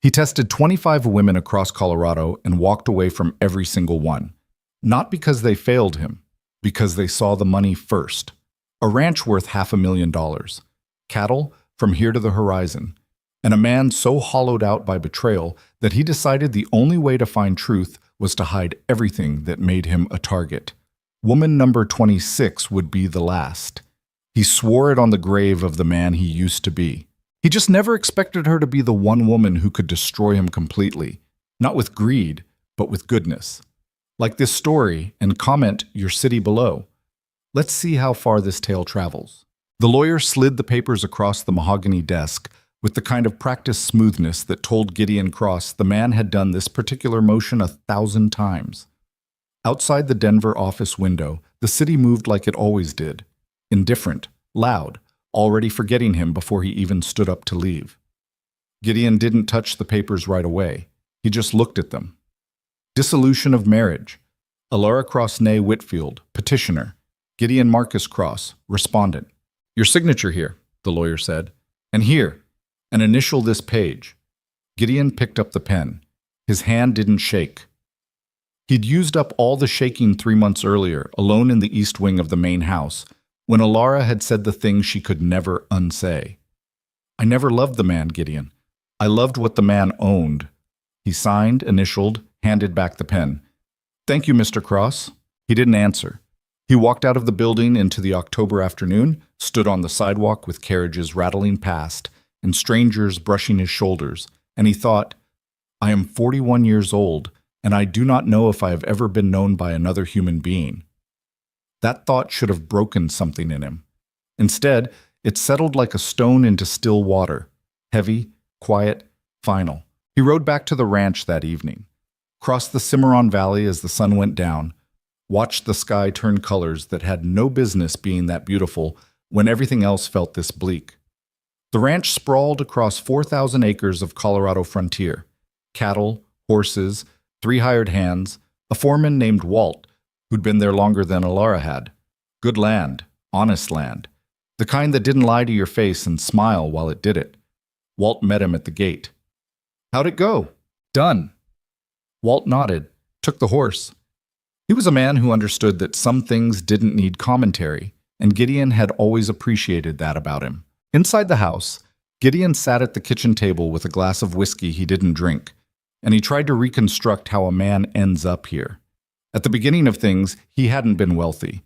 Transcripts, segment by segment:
He tested 25 women across Colorado and walked away from every single one. Not because they failed him, because they saw the money first. A ranch worth $500,000, cattle from here to the horizon, and a man so hollowed out by betrayal that he decided the only way to find truth was to hide everything that made him a target. Woman number 26 would be the last. He swore it on the grave of the man he used to be. He just never expected her to be the one woman who could destroy him completely, not with greed, but with goodness. Like this story, and comment your city below. Let's see how far this tale travels. The lawyer slid the papers across the mahogany desk with the kind of practiced smoothness that told Gideon Cross the man had done this particular motion 1,000 times. Outside the Denver office window, the city moved like it always did. Indifferent, loud, already forgetting him before he even stood up to leave. Gideon didn't touch the papers right away. He just looked at them. Dissolution of marriage. Alara Cross née Whitfield, petitioner. Gideon Marcus Cross, respondent. Your signature here, the lawyer said. And here, an initial this page. Gideon picked up the pen. His hand didn't shake. He'd used up all the shaking 3 months earlier, alone in the east wing of the main house, when Alara had said the thing she could never unsay. I never loved the man, Gideon. I loved what the man owned. He signed, initialed, handed back the pen. Thank you, Mr. Cross. He didn't answer. He walked out of the building into the October afternoon, stood on the sidewalk with carriages rattling past and strangers brushing his shoulders, and he thought, I am 41 years old, and I do not know if I have ever been known by another human being. That thought should have broken something in him. Instead, it settled like a stone into still water, heavy, quiet, final. He rode back to the ranch that evening, crossed the Cimarron Valley as the sun went down, watched the sky turn colors that had no business being that beautiful when everything else felt this bleak. The ranch sprawled across 4,000 acres of Colorado frontier. Cattle, horses, 3 hired hands, a foreman named Walt, who'd been there longer than Alara had. Good land, honest land, the kind that didn't lie to your face and smile while it did it. Walt met him at the gate. How'd it go? Done. Walt nodded, took the horse. He was a man who understood that some things didn't need commentary, and Gideon had always appreciated that about him. Inside the house, Gideon sat at the kitchen table with a glass of whiskey he didn't drink, and he tried to reconstruct how a man ends up here. At the beginning of things, he hadn't been wealthy.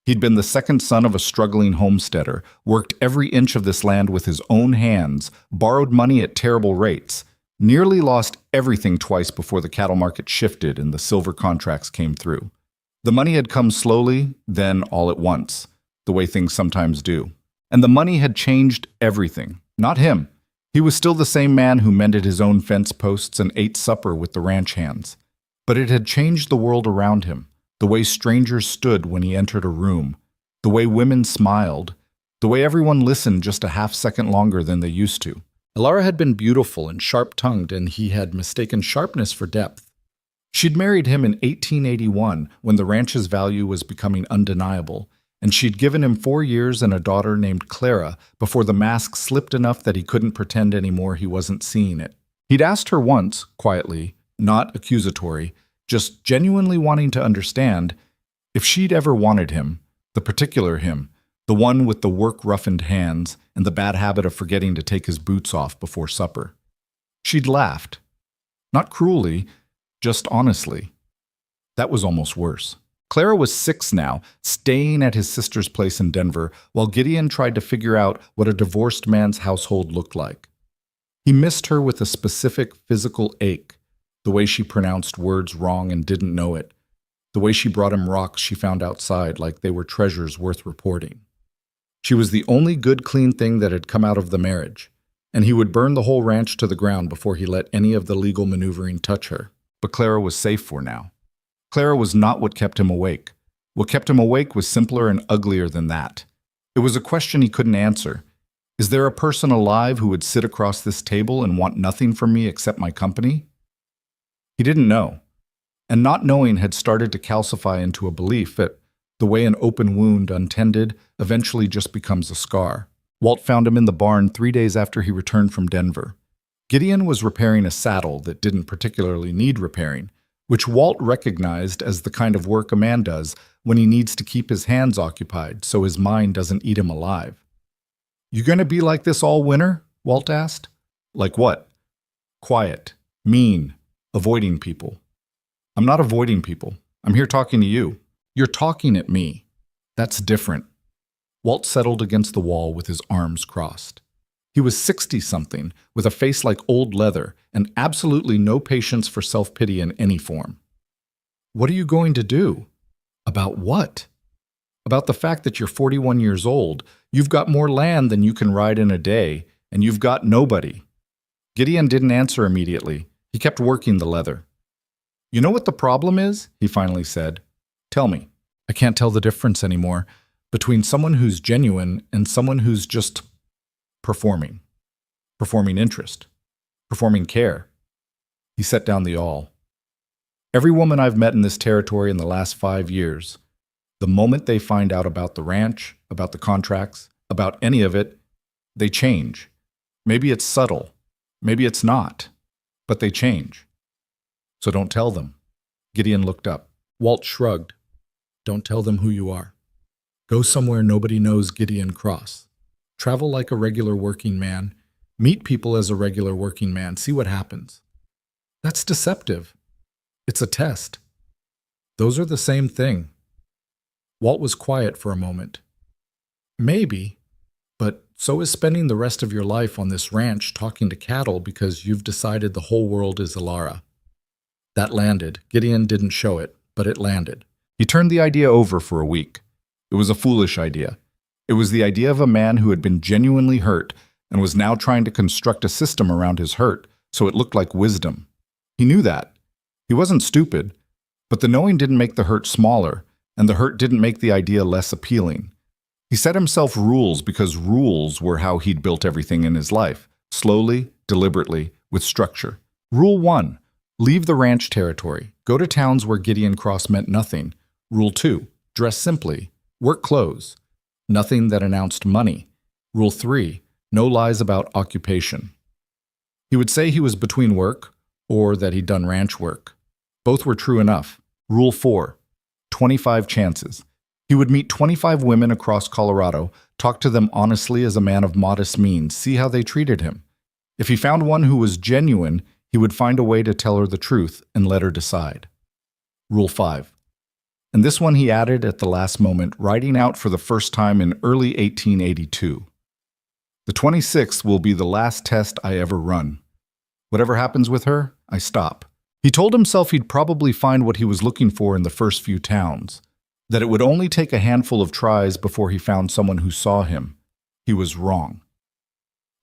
He'd been the second son of a struggling homesteader, worked every inch of this land with his own hands, borrowed money at terrible rates, nearly lost everything twice before the cattle market shifted and the silver contracts came through. The money had come slowly, then all at once, the way things sometimes do. And the money had changed everything, not him. He was still the same man who mended his own fence posts and ate supper with the ranch hands. But it had changed the world around him, the way strangers stood when he entered a room, the way women smiled, the way everyone listened just a half-second longer than they used to. Alara had been beautiful and sharp-tongued, and he had mistaken sharpness for depth. She'd married him in 1881 when the ranch's value was becoming undeniable, and she'd given him 4 years and a daughter named Clara before the mask slipped enough that he couldn't pretend anymore he wasn't seeing it. He'd asked her once, quietly, not accusatory, just genuinely wanting to understand, if she'd ever wanted him, the particular him, the one with the work-roughened hands and the bad habit of forgetting to take his boots off before supper. She'd laughed. Not cruelly, just honestly. That was almost worse. Clara was 6 now, staying at his sister's place in Denver, while Gideon tried to figure out what a divorced man's household looked like. He missed her with a specific physical ache, the way she pronounced words wrong and didn't know it, the way she brought him rocks she found outside like they were treasures worth reporting. She was the only good, clean thing that had come out of the marriage, and he would burn the whole ranch to the ground before he let any of the legal maneuvering touch her. But Clara was safe for now. Clara was not what kept him awake. What kept him awake was simpler and uglier than that. It was a question he couldn't answer. Is there a person alive who would sit across this table and want nothing from me except my company? He didn't know. And not knowing had started to calcify into a belief that the way an open wound, untended, eventually just becomes a scar. Walt found him in the barn 3 days after he returned from Denver. Gideon was repairing a saddle that didn't particularly need repairing, which Walt recognized as the kind of work a man does when he needs to keep his hands occupied so his mind doesn't eat him alive. "You gonna be like this all winter?" Walt asked. "Like what?" "Quiet, mean, avoiding people." "I'm not avoiding people. I'm here talking to you. You're talking at me. That's different." Walt settled against the wall with his arms crossed. He was 60-something, with a face like old leather, and absolutely no patience for self-pity in any form. "What are you going to do?" "About what?" "About the fact that you're 41 years old, you've got more land than you can ride in a day, and you've got nobody." Gideon didn't answer immediately. He kept working the leather. "You know what the problem is?" he finally said. "Tell me." "I can't tell the difference anymore between someone who's genuine and someone who's just performing. Performing interest. Performing care." He set down the awl. "Every woman I've met in this territory in the last 5 years, the moment they find out about the ranch, about the contracts, about any of it, they change. Maybe it's subtle. Maybe it's not. But they change. So don't tell them." Gideon looked up. Walt shrugged. "Don't tell them who you are. Go somewhere nobody knows Gideon Cross. Travel like a regular working man. Meet people as a regular working man. See what happens." "That's deceptive." "It's a test." "Those are the same thing." Walt was quiet for a moment. "Maybe, but so is spending the rest of your life on this ranch talking to cattle because you've decided the whole world is Alara." That landed. Gideon didn't show it, but it landed. He turned the idea over for a week. It was a foolish idea. It was the idea of a man who had been genuinely hurt and was now trying to construct a system around his hurt so it looked like wisdom. He knew that. He wasn't stupid, but the knowing didn't make the hurt smaller, and the hurt didn't make the idea less appealing. He set himself rules because rules were how he'd built everything in his life, slowly, deliberately, with structure. Rule 1. Leave the ranch territory. Go to towns where Gideon Cross meant nothing. Rule 2. Dress simply. Work clothes. Nothing that announced money. Rule 3. No lies about occupation. He would say he was between work, or that he'd done ranch work. Both were true enough. Rule 4. 25 chances. He would meet 25 women across Colorado, talk to them honestly as a man of modest means, see how they treated him. If he found one who was genuine, he would find a way to tell her the truth and let her decide. Rule 5. And this one he added at the last moment, writing out for the first time in early 1882. "The 26th will be the last test I ever run. Whatever happens with her, I stop." He told himself he'd probably find what he was looking for in the first few towns, that it would only take a handful of tries before he found someone who saw him. He was wrong.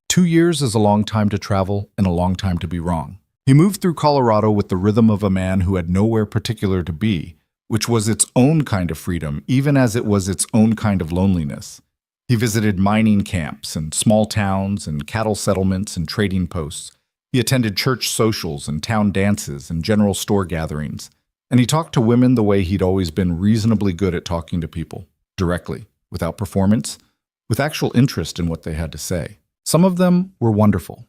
2 years is a long time to travel and a long time to be wrong. He moved through Colorado with the rhythm of a man who had nowhere particular to be, which was its own kind of freedom, even as it was its own kind of loneliness. He visited mining camps and small towns and cattle settlements and trading posts. He attended church socials and town dances and general store gatherings. And he talked to women the way he'd always been reasonably good at talking to people, directly, without performance, with actual interest in what they had to say. Some of them were wonderful,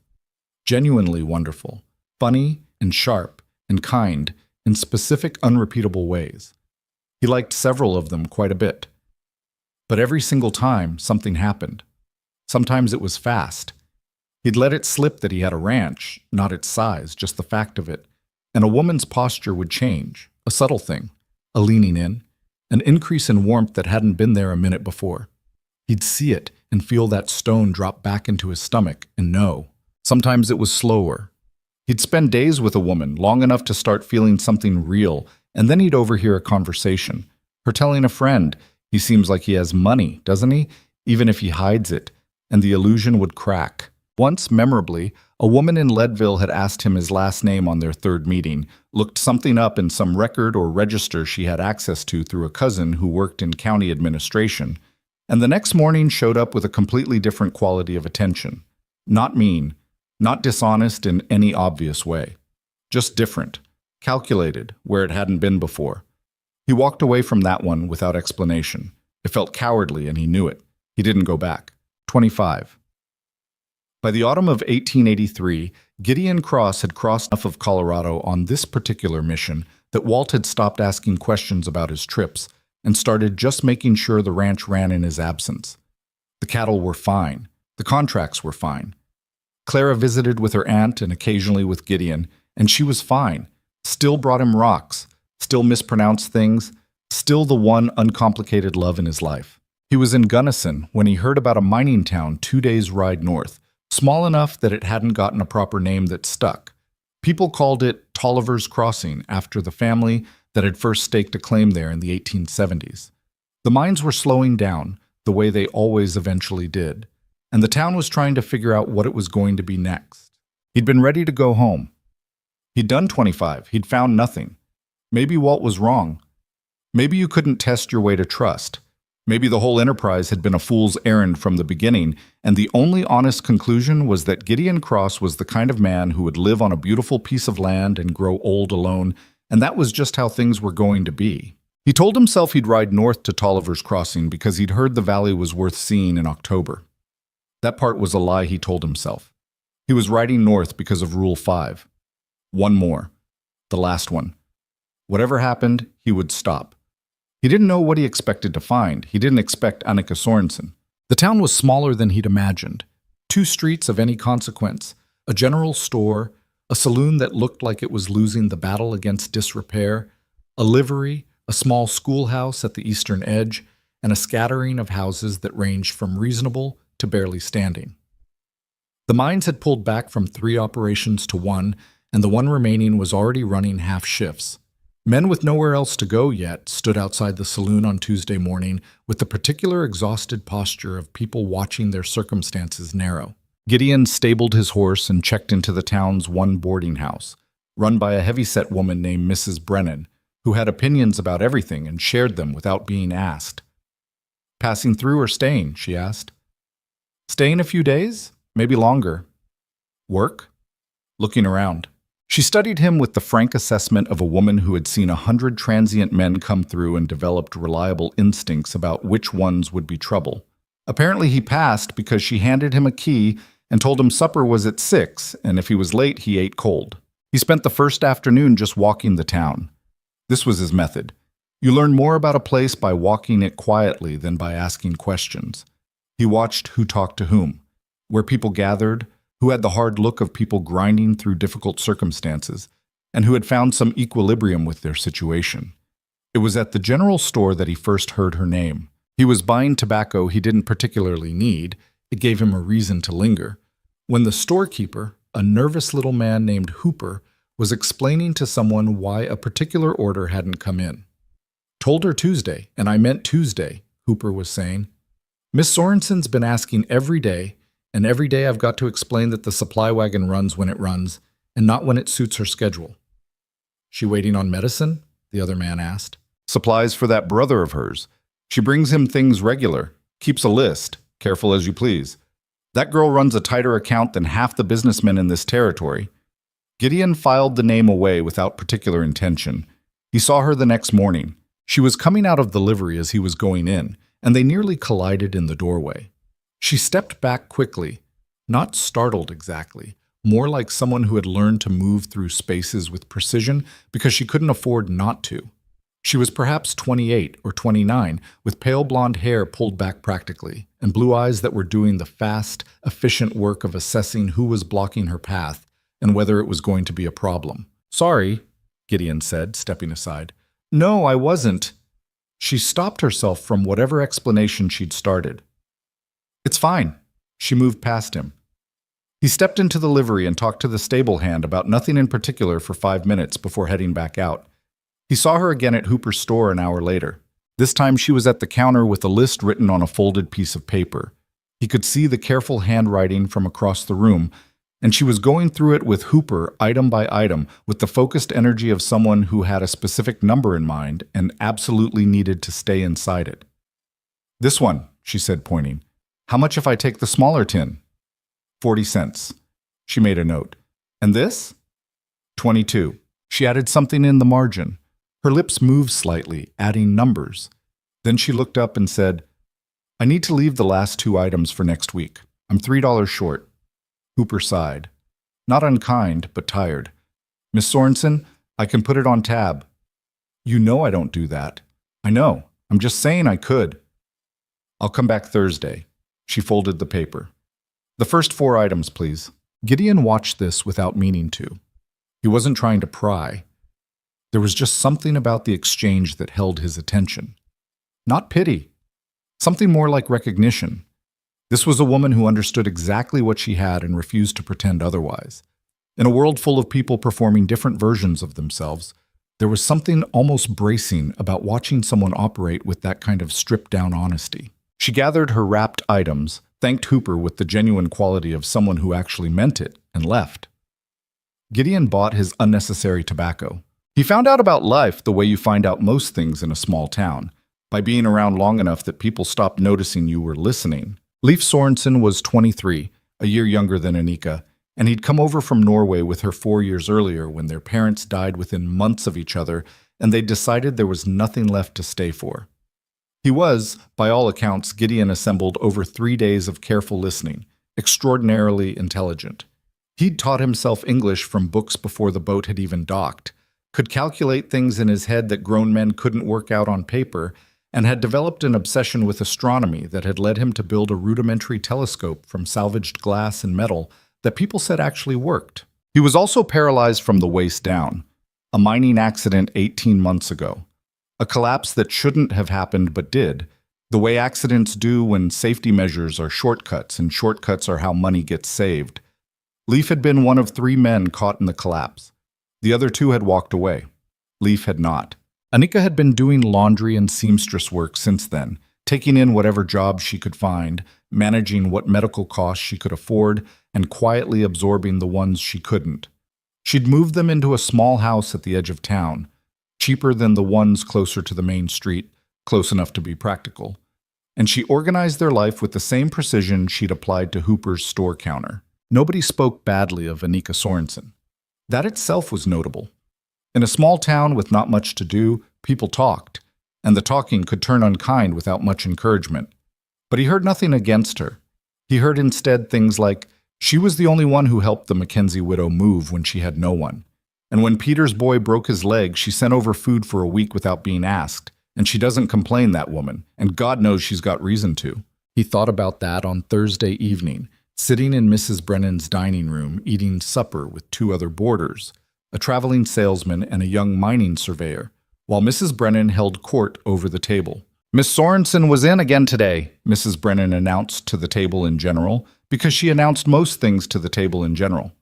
genuinely wonderful, funny and sharp and kind in specific, unrepeatable ways. He liked several of them quite a bit. But every single time, something happened. Sometimes it was fast. He'd let it slip that he had a ranch, not its size, just the fact of it. And a woman's posture would change, a subtle thing, a leaning in, an increase in warmth that hadn't been there a minute before. He'd see it and feel that stone drop back into his stomach and know. Sometimes it was slower. He'd spend days with a woman, long enough to start feeling something real, and then he'd overhear a conversation. Her telling a friend, "He seems like he has money, doesn't he? Even if he hides it," and the illusion would crack. Once, memorably, a woman in Leadville had asked him his last name on their third meeting, looked something up in some record or register she had access to through a cousin who worked in county administration, and the next morning showed up with a completely different quality of attention. Not mean, not dishonest in any obvious way. Just different, calculated where it hadn't been before. He walked away from that one without explanation. It felt cowardly and he knew it. He didn't go back. 25. By the autumn of 1883, Gideon Cross had crossed enough of Colorado on this particular mission that Walt had stopped asking questions about his trips and started just making sure the ranch ran in his absence. The cattle were fine. The contracts were fine. Clara visited with her aunt and occasionally with Gideon, and she was fine. Still brought him rocks, still mispronounced things, still the one uncomplicated love in his life. He was in Gunnison when he heard about a mining town 2 days' ride north, small enough that it hadn't gotten a proper name that stuck. People called it Tolliver's Crossing after the family that had first staked a claim there in the 1870s. The mines were slowing down, the way they always eventually did, and the town was trying to figure out what it was going to be next. He'd been ready to go home. He'd done 25. He'd found nothing. Maybe Walt was wrong. Maybe you couldn't test your way to trust. Maybe the whole enterprise had been a fool's errand from the beginning, and the only honest conclusion was that Gideon Cross was the kind of man who would live on a beautiful piece of land and grow old alone, and that was just how things were going to be. He told himself he'd ride north to Tolliver's Crossing because he'd heard the valley was worth seeing in October. That part was a lie he told himself. He was riding north because of Rule 5. One more. The last one. Whatever happened, he would stop. He didn't know what he expected to find. He didn't expect Annika Sorensen. The town was smaller than he'd imagined. 2 streets of any consequence, a general store, a saloon that looked like it was losing the battle against disrepair, a livery, a small schoolhouse at the eastern edge, and a scattering of houses that ranged from reasonable to barely standing. The mines had pulled back from 3 operations to 1, and the one remaining was already running half shifts. Men with nowhere else to go yet stood outside the saloon on Tuesday morning with the particular exhausted posture of people watching their circumstances narrow. Gideon stabled his horse and checked into the town's one boarding house, run by a heavyset woman named Mrs. Brennan, who had opinions about everything and shared them without being asked. "Passing through or staying?" she asked. "Staying a few days? Maybe longer." "Work?" Looking around. She studied him with the frank assessment of a woman who had seen 100 transient men come through and developed reliable instincts about which ones would be trouble. Apparently he passed because she handed him a key and told him supper was at 6, and if he was late, he ate cold. He spent the first afternoon just walking the town. This was his method. You learn more about a place by walking it quietly than by asking questions. He watched who talked to whom, where people gathered, who had the hard look of people grinding through difficult circumstances, and who had found some equilibrium with their situation. It was at the general store that he first heard her name. He was buying tobacco he didn't particularly need. It gave him a reason to linger. When the storekeeper, a nervous little man named Hooper, was explaining to someone why a particular order hadn't come in. "Told her Tuesday, and I meant Tuesday," Hooper was saying. "Miss Sorensen's been asking every day, and every day I've got to explain that the supply wagon runs when it runs, and not when it suits her schedule." "She waiting on medicine?" the other man asked. "Supplies for that brother of hers. She brings him things regular, keeps a list, careful as you please. That girl runs a tighter account than half the businessmen in this territory." Gideon filed the name away without particular intention. He saw her the next morning. She was coming out of the livery as he was going in, and they nearly collided in the doorway. She stepped back quickly, not startled exactly, more like someone who had learned to move through spaces with precision because she couldn't afford not to. She was perhaps 28 or 29, with pale blonde hair pulled back practically, and blue eyes that were doing the fast, efficient work of assessing who was blocking her path and whether it was going to be a problem. "Sorry," Gideon said, stepping aside. "No, I wasn't." She stopped herself from whatever explanation she'd started. "It's fine." She moved past him. He stepped into the livery and talked to the stable hand about nothing in particular for 5 minutes before heading back out. He saw her again at Hooper's store an hour later. This time she was at the counter with a list written on a folded piece of paper. He could see the careful handwriting from across the room, and she was going through it with Hooper item by item with the focused energy of someone who had a specific number in mind and absolutely needed to stay inside it. "This one," she said, pointing. "How much if I take the smaller tin?" 40 cents. She made a note. "And this?" 22. She added something in the margin. Her lips moved slightly, adding numbers. Then she looked up and said, "I need to leave the last 2 items for next week. I'm $3 short." Hooper sighed. Not unkind, but tired. Miss Sorensen, I can put it on tab. You know I don't do that. I know. I'm just saying I could. I'll come back Thursday. She folded the paper. The first 4 items, please. Gideon watched this without meaning to. He wasn't trying to pry. There was just something about the exchange that held his attention. Not pity. Something more like recognition. This was a woman who understood exactly what she had and refused to pretend otherwise. In a world full of people performing different versions of themselves, there was something almost bracing about watching someone operate with that kind of stripped-down honesty. She gathered her wrapped items, thanked Hooper with the genuine quality of someone who actually meant it, and left. Gideon bought his unnecessary tobacco. He found out about life the way you find out most things in a small town, by being around long enough that people stopped noticing you were listening. Leif Sorensen was 23, a year younger than Annika, and he'd come over from Norway with her 4 years earlier when their parents died within months of each other and they decided there was nothing left to stay for. He was, by all accounts, Gideon assembled over 3 days of careful listening, extraordinarily intelligent. He'd taught himself English from books before the boat had even docked, could calculate things in his head that grown men couldn't work out on paper, and had developed an obsession with astronomy that had led him to build a rudimentary telescope from salvaged glass and metal that people said actually worked. He was also paralyzed from the waist down, a mining accident 18 months ago. A collapse that shouldn't have happened but did, the way accidents do when safety measures are shortcuts and shortcuts are how money gets saved. Leif had been one of 3 men caught in the collapse. The other 2 had walked away. Leif had not. Annika had been doing laundry and seamstress work since then, taking in whatever jobs she could find, managing what medical costs she could afford, and quietly absorbing the ones she couldn't. She'd moved them into a small house at the edge of town, cheaper than the ones closer to the main street, close enough to be practical. And she organized their life with the same precision she'd applied to Hooper's store counter. Nobody spoke badly of Annika Sorensen. That itself was notable. In a small town with not much to do, people talked, and the talking could turn unkind without much encouragement. But he heard nothing against her. He heard instead things like, she was the only one who helped the Mackenzie widow move when she had no one. And when Peter's boy broke his leg, she sent over food for a week without being asked. And she doesn't complain, that woman, and God knows she's got reason to. He thought about that on Thursday evening, sitting in Mrs. Brennan's dining room, eating supper with 2 other boarders, a traveling salesman and a young mining surveyor, while Mrs. Brennan held court over the table. Miss Sorensen was in again today, Mrs. Brennan announced to the table in general, because she announced most things to the table in general.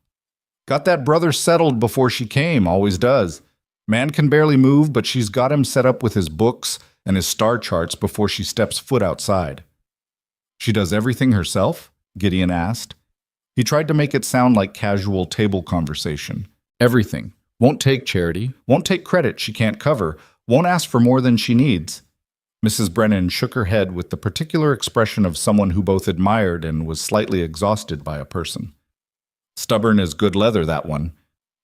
Got that brother settled before she came, always does. Man can barely move, but she's got him set up with his books and his star charts before she steps foot outside. She does everything herself? Gideon asked. He tried to make it sound like casual table conversation. Everything. Won't take charity, won't take credit she can't cover, won't ask for more than she needs. Mrs. Brennan shook her head with the particular expression of someone who both admired and was slightly exhausted by a person. Stubborn as good leather, that one.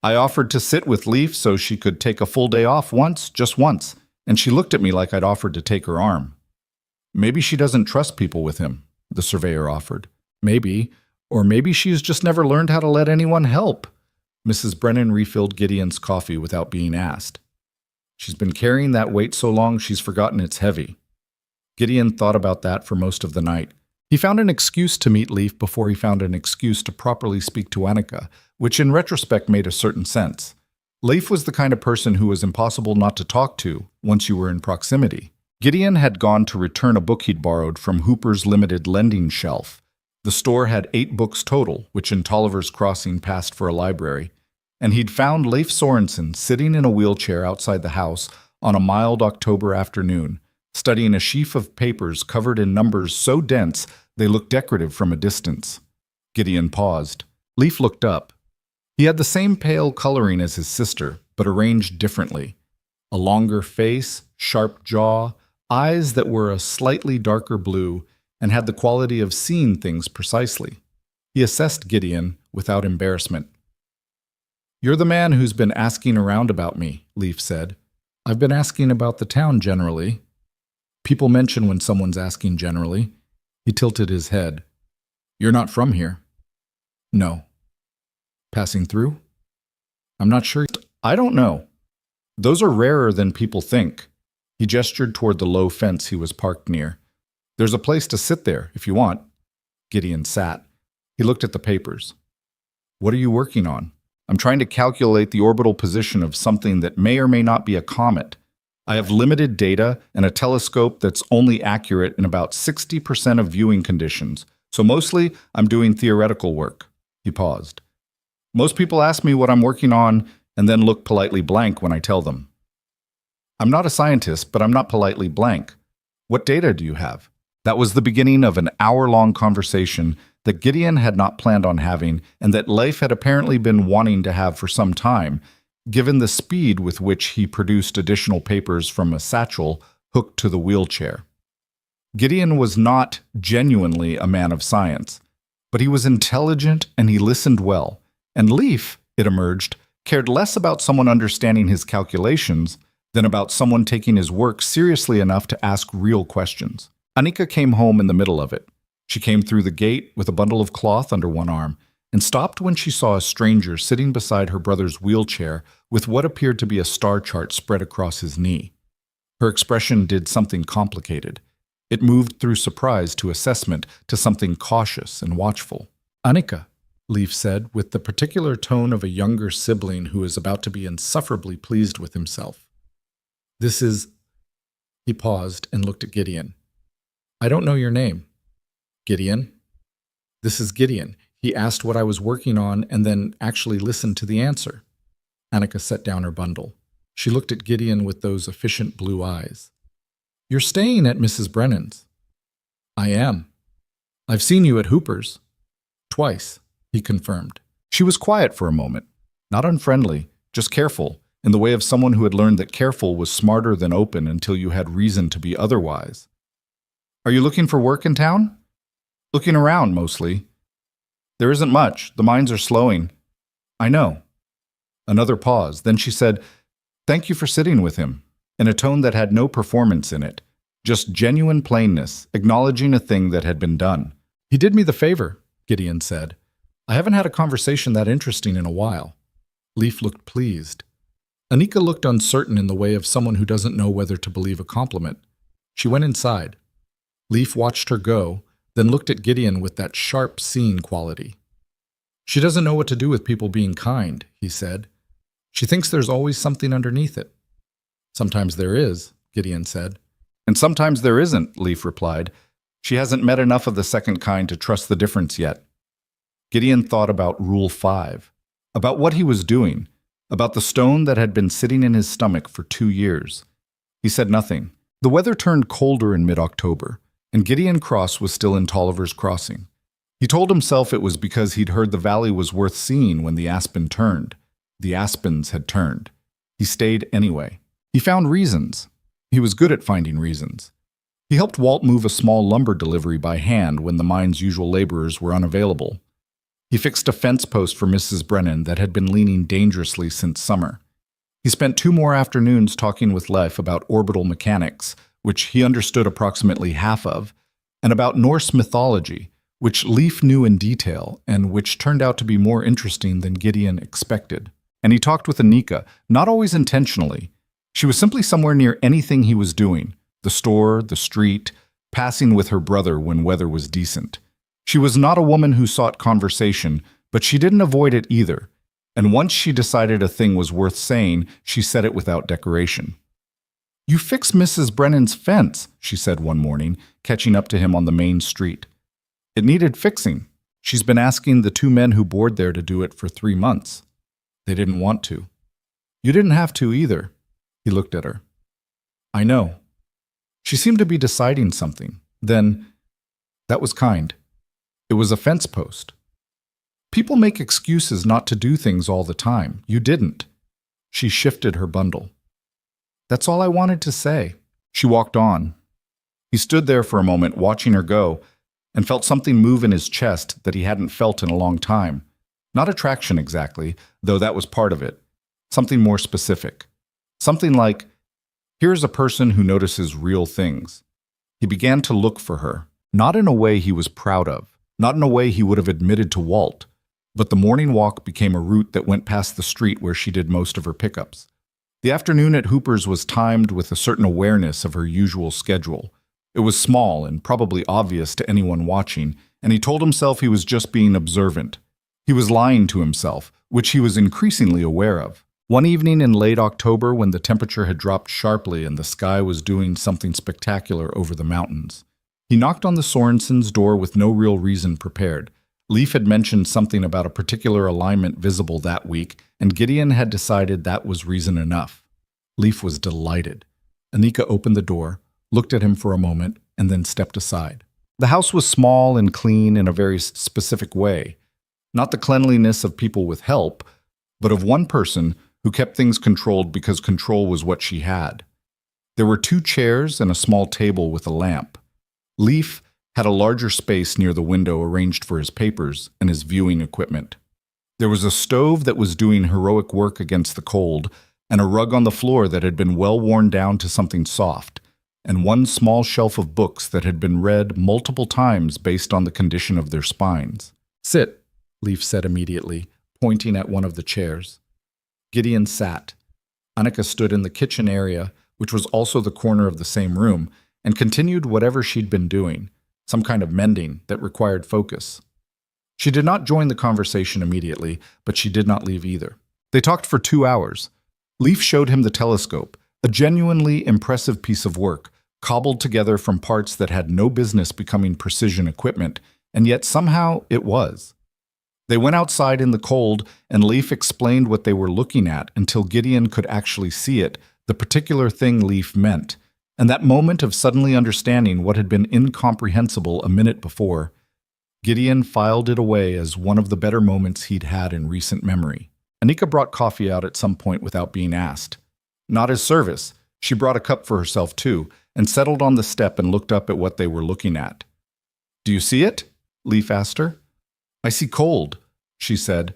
I offered to sit with Leif so she could take a full day off once, just once, and she looked at me like I'd offered to take her arm. Maybe she doesn't trust people with him, the surveyor offered. Maybe, or maybe she's just never learned how to let anyone help. Mrs. Brennan refilled Gideon's coffee without being asked. She's been carrying that weight so long she's forgotten it's heavy. Gideon thought about that for most of the night. He found an excuse to meet Leif before he found an excuse to properly speak to Annika, which in retrospect made a certain sense. Leif was the kind of person who was impossible not to talk to once you were in proximity. Gideon had gone to return a book he'd borrowed from Hooper's limited lending shelf. The store had 8 books total, which in Tolliver's Crossing passed for a library, and he'd found Leif Sorensen sitting in a wheelchair outside the house on a mild October afternoon, studying a sheaf of papers covered in numbers so dense they looked decorative from a distance. Gideon paused. Leif looked up. He had the same pale coloring as his sister, but arranged differently. A longer face, sharp jaw, eyes that were a slightly darker blue, and had the quality of seeing things precisely. He assessed Gideon without embarrassment. "You're the man who's been asking around about me," Leif said. "I've been asking about the town generally." People mention when someone's asking generally. He tilted his head. "You're not from here." "No." Passing through? I'm not sure. I don't know. Those are rarer than people think. He gestured toward the low fence he was parked near. There's a place to sit there, if you want. Gideon sat. He looked at the papers. What are you working on? I'm trying to calculate the orbital position of something that may or may not be a comet. I have limited data and a telescope that's only accurate in about 60% of viewing conditions, so mostly I'm doing theoretical work. He paused. Most people ask me what I'm working on and then look politely blank when I tell them. I'm not a scientist, but I'm not politely blank. What data do you have? That was the beginning of an hour-long conversation that Gideon had not planned on having and that Leif had apparently been wanting to have for some time, given the speed with which he produced additional papers from a satchel hooked to the wheelchair. Gideon was not genuinely a man of science, but he was intelligent and he listened well, and Leif, it emerged, cared less about someone understanding his calculations than about someone taking his work seriously enough to ask real questions. Annika came home in the middle of it. She came through the gate with a bundle of cloth under one arm and stopped when she saw a stranger sitting beside her brother's wheelchair with what appeared to be a star chart spread across his knee. Her expression did something complicated. It moved through surprise to assessment to something cautious and watchful. Annika, Leif said, with the particular tone of a younger sibling who is about to be insufferably pleased with himself. This is... He paused and looked at Gideon. I don't know your name. Gideon. This is Gideon. He asked what I was working on and then actually listened to the answer. Annika set down her bundle. She looked at Gideon with those efficient blue eyes. You're staying at Mrs. Brennan's. I am. I've seen you at Hooper's. Twice, he confirmed. She was quiet for a moment. Not unfriendly, just careful, in the way of someone who had learned that careful was smarter than open until you had reason to be otherwise. Are you looking for work in town? Looking around, mostly. There isn't much. The mines are slowing. I know. Another pause. Then she said, Thank you for sitting with him, in a tone that had no performance in it, just genuine plainness, acknowledging a thing that had been done. He did me the favor, Gideon said. I haven't had a conversation that interesting in a while. Leif looked pleased. Annika looked uncertain in the way of someone who doesn't know whether to believe a compliment. She went inside. Leif watched her go, then looked at Gideon with that sharp seeing quality. She doesn't know what to do with people being kind, he said. She thinks there's always something underneath it. Sometimes there is, Gideon said. And sometimes there isn't, Leif replied. She hasn't met enough of the second kind to trust the difference yet. Gideon thought about Rule 5, about what he was doing, about the stone that had been sitting in his stomach for 2 years. He said nothing. The weather turned colder in mid-October, and Gideon Cross was still in Tolliver's Crossing. He told himself it was because he'd heard the valley was worth seeing when the aspen turned. The aspens had turned. He stayed anyway. He found reasons. He was good at finding reasons. He helped Walt move a small lumber delivery by hand when the mine's usual laborers were unavailable. He fixed a fence post for Mrs. Brennan that had been leaning dangerously since summer. He spent 2 more afternoons talking with Leif about orbital mechanics, which he understood approximately half of, and about Norse mythology, which Leif knew in detail and which turned out to be more interesting than Gideon expected. And he talked with Annika, not always intentionally. She was simply somewhere near anything he was doing, the store, the street, passing with her brother when weather was decent. She was not a woman who sought conversation, but she didn't avoid it either. And once she decided a thing was worth saying, she said it without decoration. You fixed Mrs. Brennan's fence, she said one morning, catching up to him on the main street. It needed fixing. She's been asking the 2 men who board there to do it for 3 months. They didn't want to. You didn't have to either. He looked at her. I know. She seemed to be deciding something. Then, that was kind. It was a fence post. People make excuses not to do things all the time. You didn't. She shifted her bundle. That's all I wanted to say. She walked on. He stood there for a moment watching her go and felt something move in his chest that he hadn't felt in a long time. Not attraction exactly, though that was part of it. Something more specific. Something like, here's a person who notices real things. He began to look for her, not in a way he was proud of, not in a way he would have admitted to Walt, but the morning walk became a route that went past the street where she did most of her pickups. The afternoon at Hooper's was timed with a certain awareness of her usual schedule. It was small and probably obvious to anyone watching, and he told himself he was just being observant. He was lying to himself, which he was increasingly aware of. One evening in late October, when the temperature had dropped sharply and the sky was doing something spectacular over the mountains, he knocked on the Sorensens' door with no real reason prepared. Leif had mentioned something about a particular alignment visible that week, and Gideon had decided that was reason enough. Leif was delighted. Annika opened the door, looked at him for a moment, and then stepped aside. The house was small and clean in a very specific way. Not the cleanliness of people with help, but of one person who kept things controlled because control was what she had. There were 2 chairs and a small table with a lamp. Leif had a larger space near the window arranged for his papers and his viewing equipment. There was a stove that was doing heroic work against the cold, and a rug on the floor that had been well worn down to something soft, and one small shelf of books that had been read multiple times based on the condition of their spines. "Sit," Leif said immediately, pointing at one of the chairs. Gideon sat. Annika stood in the kitchen area, which was also the corner of the same room, and continued whatever she'd been doing, some kind of mending that required focus. She did not join the conversation immediately, but she did not leave either. They talked for 2 hours. Leif showed him the telescope, a genuinely impressive piece of work, cobbled together from parts that had no business becoming precision equipment, and yet somehow it was. They went outside in the cold, and Leif explained what they were looking at until Gideon could actually see it, the particular thing Leif meant, and that moment of suddenly understanding what had been incomprehensible a minute before. Gideon filed it away as one of the better moments he'd had in recent memory. Annika brought coffee out at some point without being asked. Not as service. She brought a cup for herself too, and settled on the step and looked up at what they were looking at. "Do you see it?" Leif asked her. "I see cold," she said,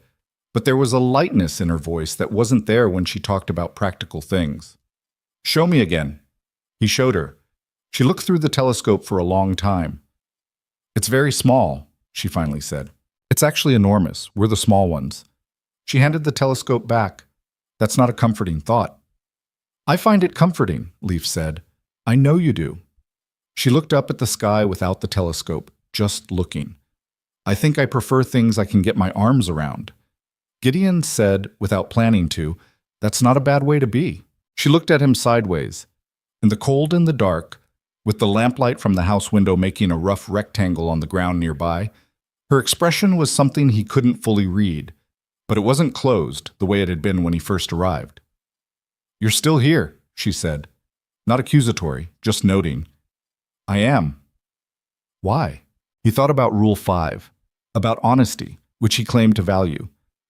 but there was a lightness in her voice that wasn't there when she talked about practical things. "Show me again." He showed her. She looked through the telescope for a long time. "It's very small," she finally said. "It's actually enormous. We're the small ones." She handed the telescope back. "That's not a comforting thought." "I find it comforting," Leif said. "I know you do." She looked up at the sky without the telescope, just looking. "I think I prefer things I can get my arms around." Gideon said, without planning to, "That's not a bad way to be." She looked at him sideways. In the cold and the dark, with the lamplight from the house window making a rough rectangle on the ground nearby, her expression was something he couldn't fully read, but it wasn't closed the way it had been when he first arrived. "You're still here," she said. Not accusatory, just noting. "I am." "Why?" He thought about Rule 5, about honesty, which he claimed to value,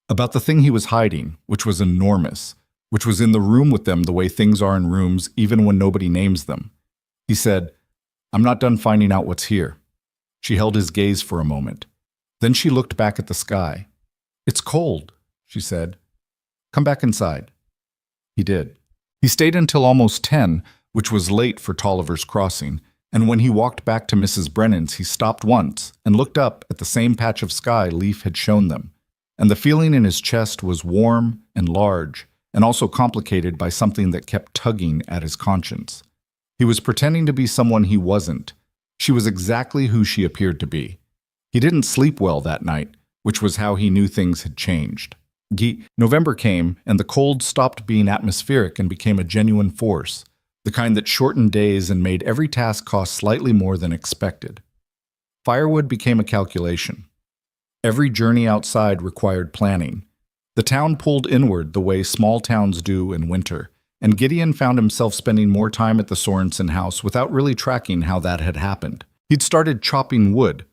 about the thing he was hiding, which was enormous, which was in the room with them the way things are in rooms even when nobody names them. He said, "I'm not done finding out what's here." She held his gaze for a moment. Then she looked back at the sky. "It's cold," she said. "Come back inside." He did. He stayed until almost 10, which was late for Tolliver's Crossing, and when he walked back to Mrs. Brennan's, he stopped once and looked up at the same patch of sky Leif had shown them, and the feeling in his chest was warm and large, and also complicated by something that kept tugging at his conscience. He was pretending to be someone he wasn't. She was exactly who she appeared to be. He didn't sleep well that night, which was how he knew things had changed. November came, and the cold stopped being atmospheric and became a genuine force, the kind that shortened days and made every task cost slightly more than expected. Firewood became a calculation. Every journey outside required planning. The town pulled inward the way small towns do in winter, and Gideon found himself spending more time at the Sorensen house without really tracking how that had happened. He'd started chopping wood,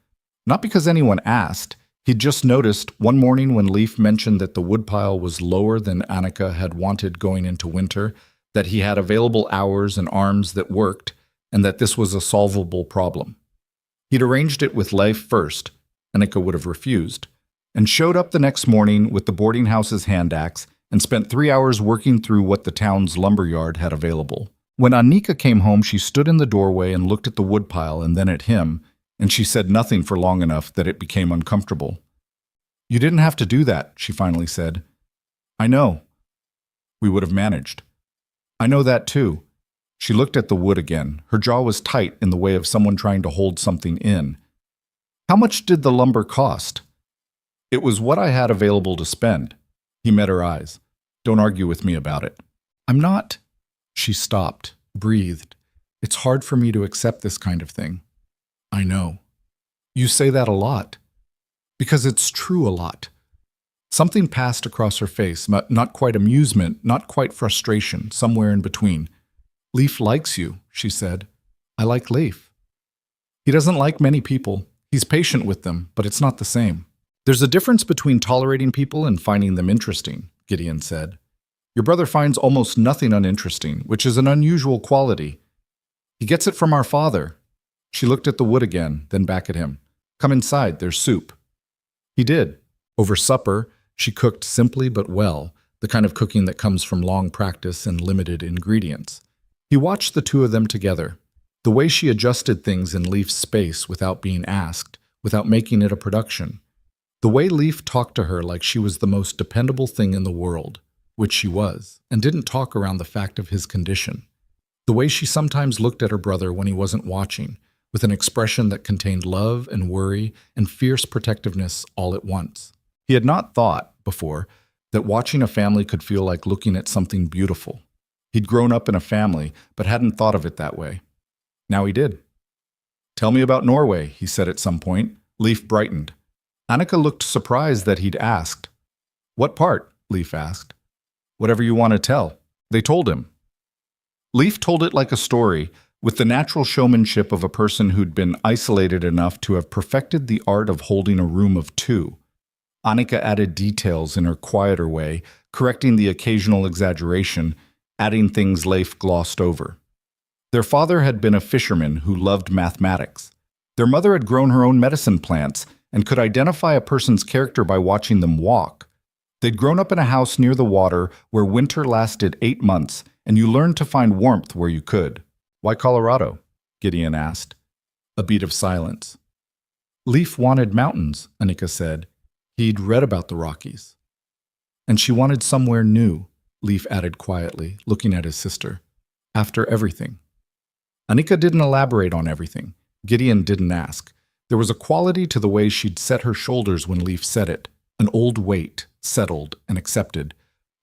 not because anyone asked. He'd just noticed one morning when Leif mentioned that the woodpile was lower than Annika had wanted going into winter, that he had available hours and arms that worked, and that this was a solvable problem. He'd arranged it with Leif first, Annika would have refused, and showed up the next morning with the boarding house's hand axe and spent 3 hours working through what the town's lumberyard had available. When Annika came home, she stood in the doorway and looked at the woodpile and then at him, and she said nothing for long enough that it became uncomfortable. You didn't have to do that, she finally said. I know. We would have managed. I know that too. She looked at the wood again. Her jaw was tight in the way of someone trying to hold something in. How much did the lumber cost? It was what I had available to spend. He met her eyes. Don't argue with me about it. I'm not. She stopped, breathed. It's hard for me to accept this kind of thing. I know. You say that a lot. Because it's true a lot. Something passed across her face, not quite amusement, not quite frustration, somewhere in between. Leif likes you, she said. I like Leif. He doesn't like many people. He's patient with them, but it's not the same. There's a difference between tolerating people and finding them interesting, Gideon said. Your brother finds almost nothing uninteresting, which is an unusual quality. He gets it from our father. She looked at the wood again, then back at him. Come inside, there's soup. He did. Over supper, she cooked simply but well, the kind of cooking that comes from long practice and limited ingredients. He watched the two of them together. The way she adjusted things in Leif's space without being asked, without making it a production. The way Leif talked to her like she was the most dependable thing in the world, which she was, and didn't talk around the fact of his condition. The way she sometimes looked at her brother when he wasn't watching, with an expression that contained love and worry and fierce protectiveness all at once. He had not thought, before, that watching a family could feel like looking at something beautiful. He'd grown up in a family, but hadn't thought of it that way. Now he did. Tell me about Norway, he said at some point. Leif brightened. Annika looked surprised that he'd asked. What part? Leif asked. Whatever you want to tell. They told him. Leif told it like a story, with the natural showmanship of a person who'd been isolated enough to have perfected the art of holding a room of two. Annika added details in her quieter way, correcting the occasional exaggeration, adding things Leif glossed over. Their father had been a fisherman who loved mathematics. Their mother had grown her own medicine plants and could identify a person's character by watching them walk. They'd grown up in a house near the water where winter lasted 8 months, and you learned to find warmth where you could. Why Colorado? Gideon asked. A beat of silence. Leif wanted mountains, Annika said. He'd read about the Rockies. And she wanted somewhere new, Leif added quietly, looking at his sister. After everything. Annika didn't elaborate on everything. Gideon didn't ask. There was a quality to the way she'd set her shoulders when Leif said it, an old weight, settled and accepted,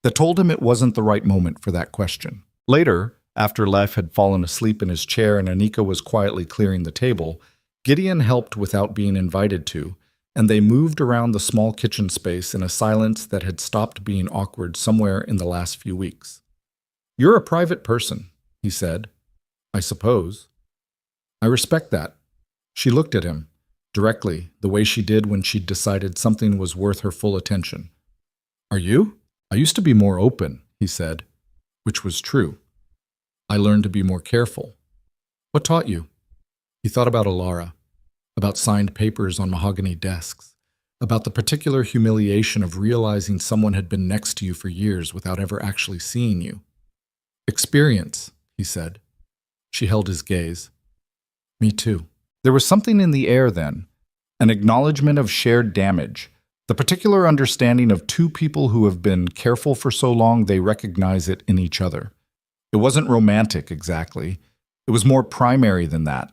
that told him it wasn't the right moment for that question. Later, after Leif had fallen asleep in his chair and Annika was quietly clearing the table, Gideon helped without being invited to, and they moved around the small kitchen space in a silence that had stopped being awkward somewhere in the last few weeks. You're a private person, he said. I suppose. I respect that. She looked at him, directly, the way she did when she'd decided something was worth her full attention. Are you? I used to be more open, he said, which was true. I learned to be more careful. What taught you? He thought about Alara, about signed papers on mahogany desks, about the particular humiliation of realizing someone had been next to you for years without ever actually seeing you. Experience, he said. She held his gaze. Me too. There was something in the air then, an acknowledgement of shared damage, the particular understanding of two people who have been careful for so long they recognize it in each other. It wasn't romantic exactly. It was more primary than that.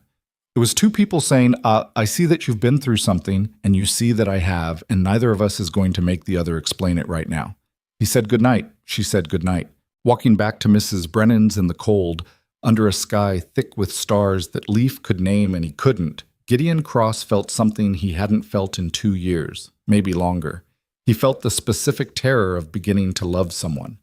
It was two people saying, I see that you've been through something, and you see that I have, and neither of us is going to make the other explain it right now. He said goodnight. She said goodnight. Walking back to Mrs. Brennan's in the cold, under a sky thick with stars that Leif could name and he couldn't, Gideon Cross felt something he hadn't felt in 2 years, maybe longer. He felt the specific terror of beginning to love someone.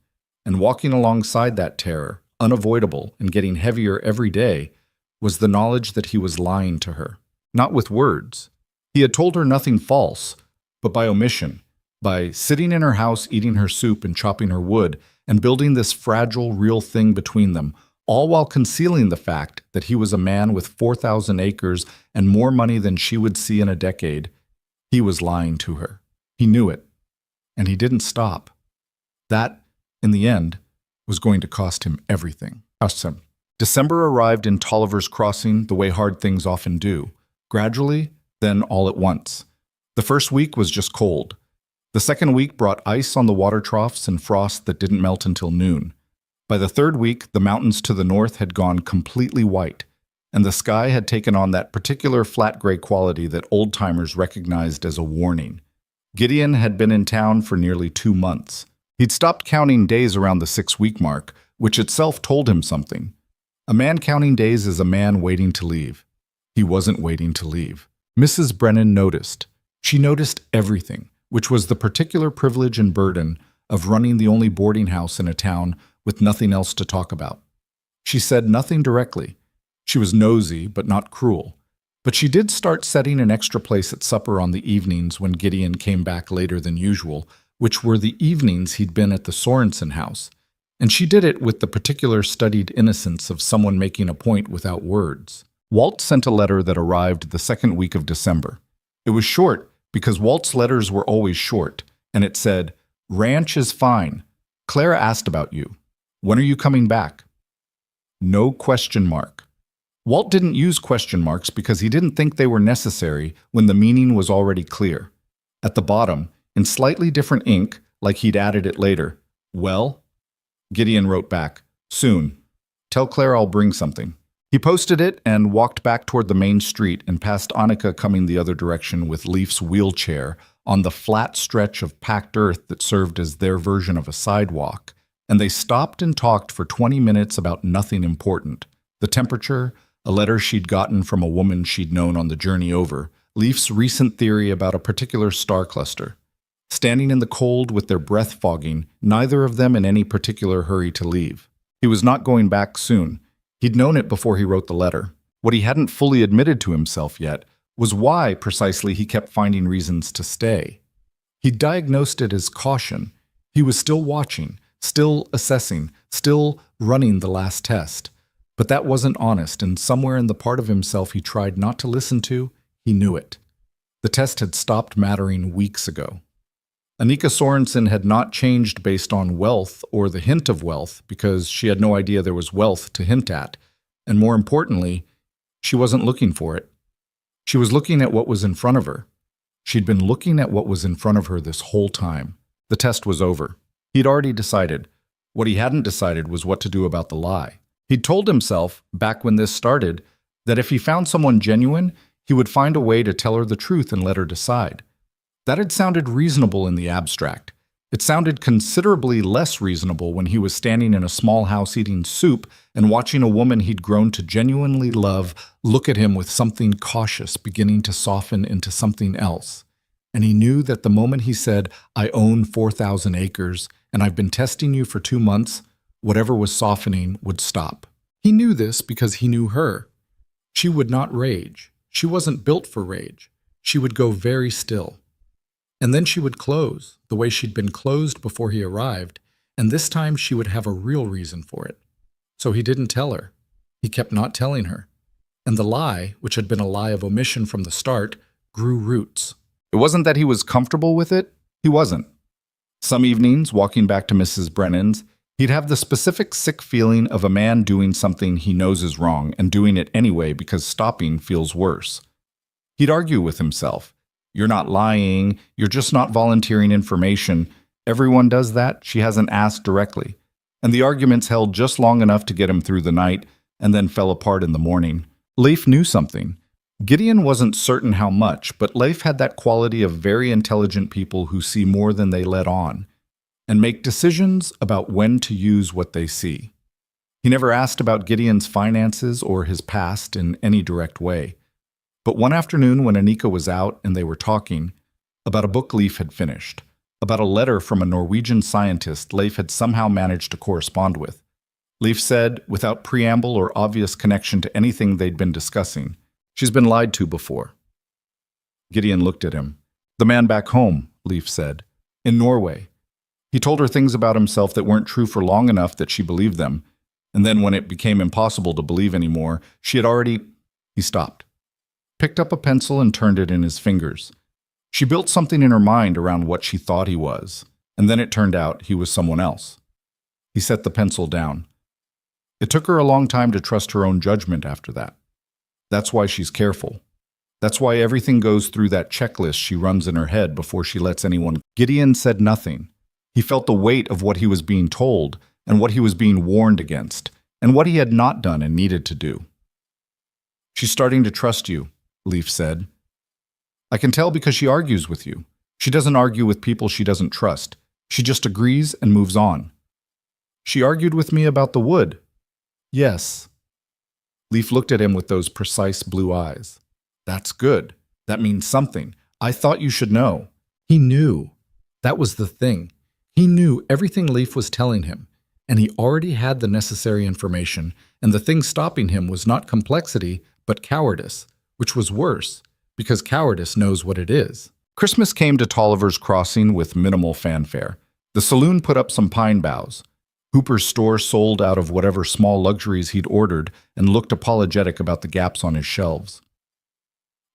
And walking alongside that terror, unavoidable and getting heavier every day, was the knowledge that he was lying to her. Not with words. He had told her nothing false, but by omission, by sitting in her house eating her soup and chopping her wood, and building this fragile, real thing between them, all while concealing the fact that he was a man with 4,000 acres and more money than she would see in a decade. He was lying to her. He knew it. And he didn't stop. That, in the end, was going to cost him everything. Cost him. December arrived in Tolliver's Crossing the way hard things often do. Gradually, then all at once. The first week was just cold. The second week brought ice on the water troughs and frost that didn't melt until noon. By the third week, the mountains to the north had gone completely white, and the sky had taken on that particular flat gray quality that old-timers recognized as a warning. Gideon had been in town for nearly 2 months. He'd stopped counting days around the 6-week mark, which itself told him something. A man counting days is a man waiting to leave. He wasn't waiting to leave. Mrs. Brennan noticed. She noticed everything, which was the particular privilege and burden of running the only boarding house in a town with nothing else to talk about. She said nothing directly. She was nosy, but not cruel. But she did start setting an extra place at supper on the evenings when Gideon came back later than usual, which were the evenings he'd been at the Sorensen house. And she did it with the particular studied innocence of someone making a point without words. Walt sent a letter that arrived the second week of December. It was short because Walt's letters were always short, and it said, "Ranch is fine. Clara asked about you. When are you coming back?" No question mark. Walt didn't use question marks because he didn't think they were necessary when the meaning was already clear. At the bottom, in slightly different ink, like he'd added it later, "Well?" Gideon wrote back, "Soon. Tell Clara I'll bring something." He posted it and walked back toward the main street and passed Annika coming the other direction with Leif's wheelchair on the flat stretch of packed earth that served as their version of a sidewalk, and they stopped and talked for 20 minutes about nothing important. The temperature, a letter she'd gotten from a woman she'd known on the journey over, Leif's recent theory about a particular star cluster. Standing in the cold with their breath fogging, neither of them in any particular hurry to leave. He was not going back soon. He'd known it before he wrote the letter. What he hadn't fully admitted to himself yet was why, precisely, he kept finding reasons to stay. He diagnosed it as caution. He was still watching, still assessing, still running the last test. But that wasn't honest, and somewhere in the part of himself he tried not to listen to, he knew it. The test had stopped mattering weeks ago. Annika Sorensen had not changed based on wealth or the hint of wealth because she had no idea there was wealth to hint at, and more importantly, she wasn't looking for it. She was looking at what was in front of her. She'd been looking at what was in front of her this whole time. The test was over. He'd already decided. What he hadn't decided was what to do about the lie. He'd told himself, back when this started, that if he found someone genuine, he would find a way to tell her the truth and let her decide. That had sounded reasonable in the abstract. It sounded considerably less reasonable when he was standing in a small house eating soup and watching a woman he'd grown to genuinely love look at him with something cautious beginning to soften into something else. And he knew that the moment he said, "I own 4,000 acres, and I've been testing you for 2 months," whatever was softening would stop. He knew this because he knew her. She would not rage. She wasn't built for rage. She would go very still. And then she would close, the way she'd been closed before he arrived, and this time she would have a real reason for it. So he didn't tell her. He kept not telling her. And the lie, which had been a lie of omission from the start, grew roots. It wasn't that he was comfortable with it. He wasn't. Some evenings, walking back to Mrs. Brennan's, he'd have the specific sick feeling of a man doing something he knows is wrong and doing it anyway because stopping feels worse. He'd argue with himself. "You're not lying, you're just not volunteering information. Everyone does that, she hasn't asked directly." And the arguments held just long enough to get him through the night, and then fell apart in the morning. Leif knew something. Gideon wasn't certain how much, but Leif had that quality of very intelligent people who see more than they let on, and make decisions about when to use what they see. He never asked about Gideon's finances or his past in any direct way. But one afternoon when Annika was out and they were talking about a book Leif had finished, about a letter from a Norwegian scientist Leif had somehow managed to correspond with, Leif said, without preamble or obvious connection to anything they'd been discussing, "She's been lied to before." Gideon looked at him. "The man back home," Leif said, "in Norway. He told her things about himself that weren't true for long enough that she believed them, and then when it became impossible to believe anymore, she had already—" He stopped, picked up a pencil and turned it in his fingers. She built something in her mind around what she thought he was, and then it turned out he was someone else. He set the pencil down. It took her a long time to trust her own judgment after that. That's why she's careful. That's why everything goes through that checklist she runs in her head before she lets anyone. Gideon said nothing. He felt the weight of what he was being told and what he was being warned against and what he had not done and needed to do. She's starting to trust you, Leif said. I can tell because she argues with you. She doesn't argue with people she doesn't trust. She just agrees and moves on. She argued with me about the wood. Yes. Leif looked at him with those precise blue eyes. That's good. That means something. I thought you should know. He knew. That was the thing. He knew everything Leif was telling him, and he already had the necessary information, and the thing stopping him was not complexity, but cowardice, which was worse, because cowardice knows what it is. Christmas came to Tolliver's Crossing with minimal fanfare. The saloon put up some pine boughs. Hooper's store sold out of whatever small luxuries he'd ordered and looked apologetic about the gaps on his shelves.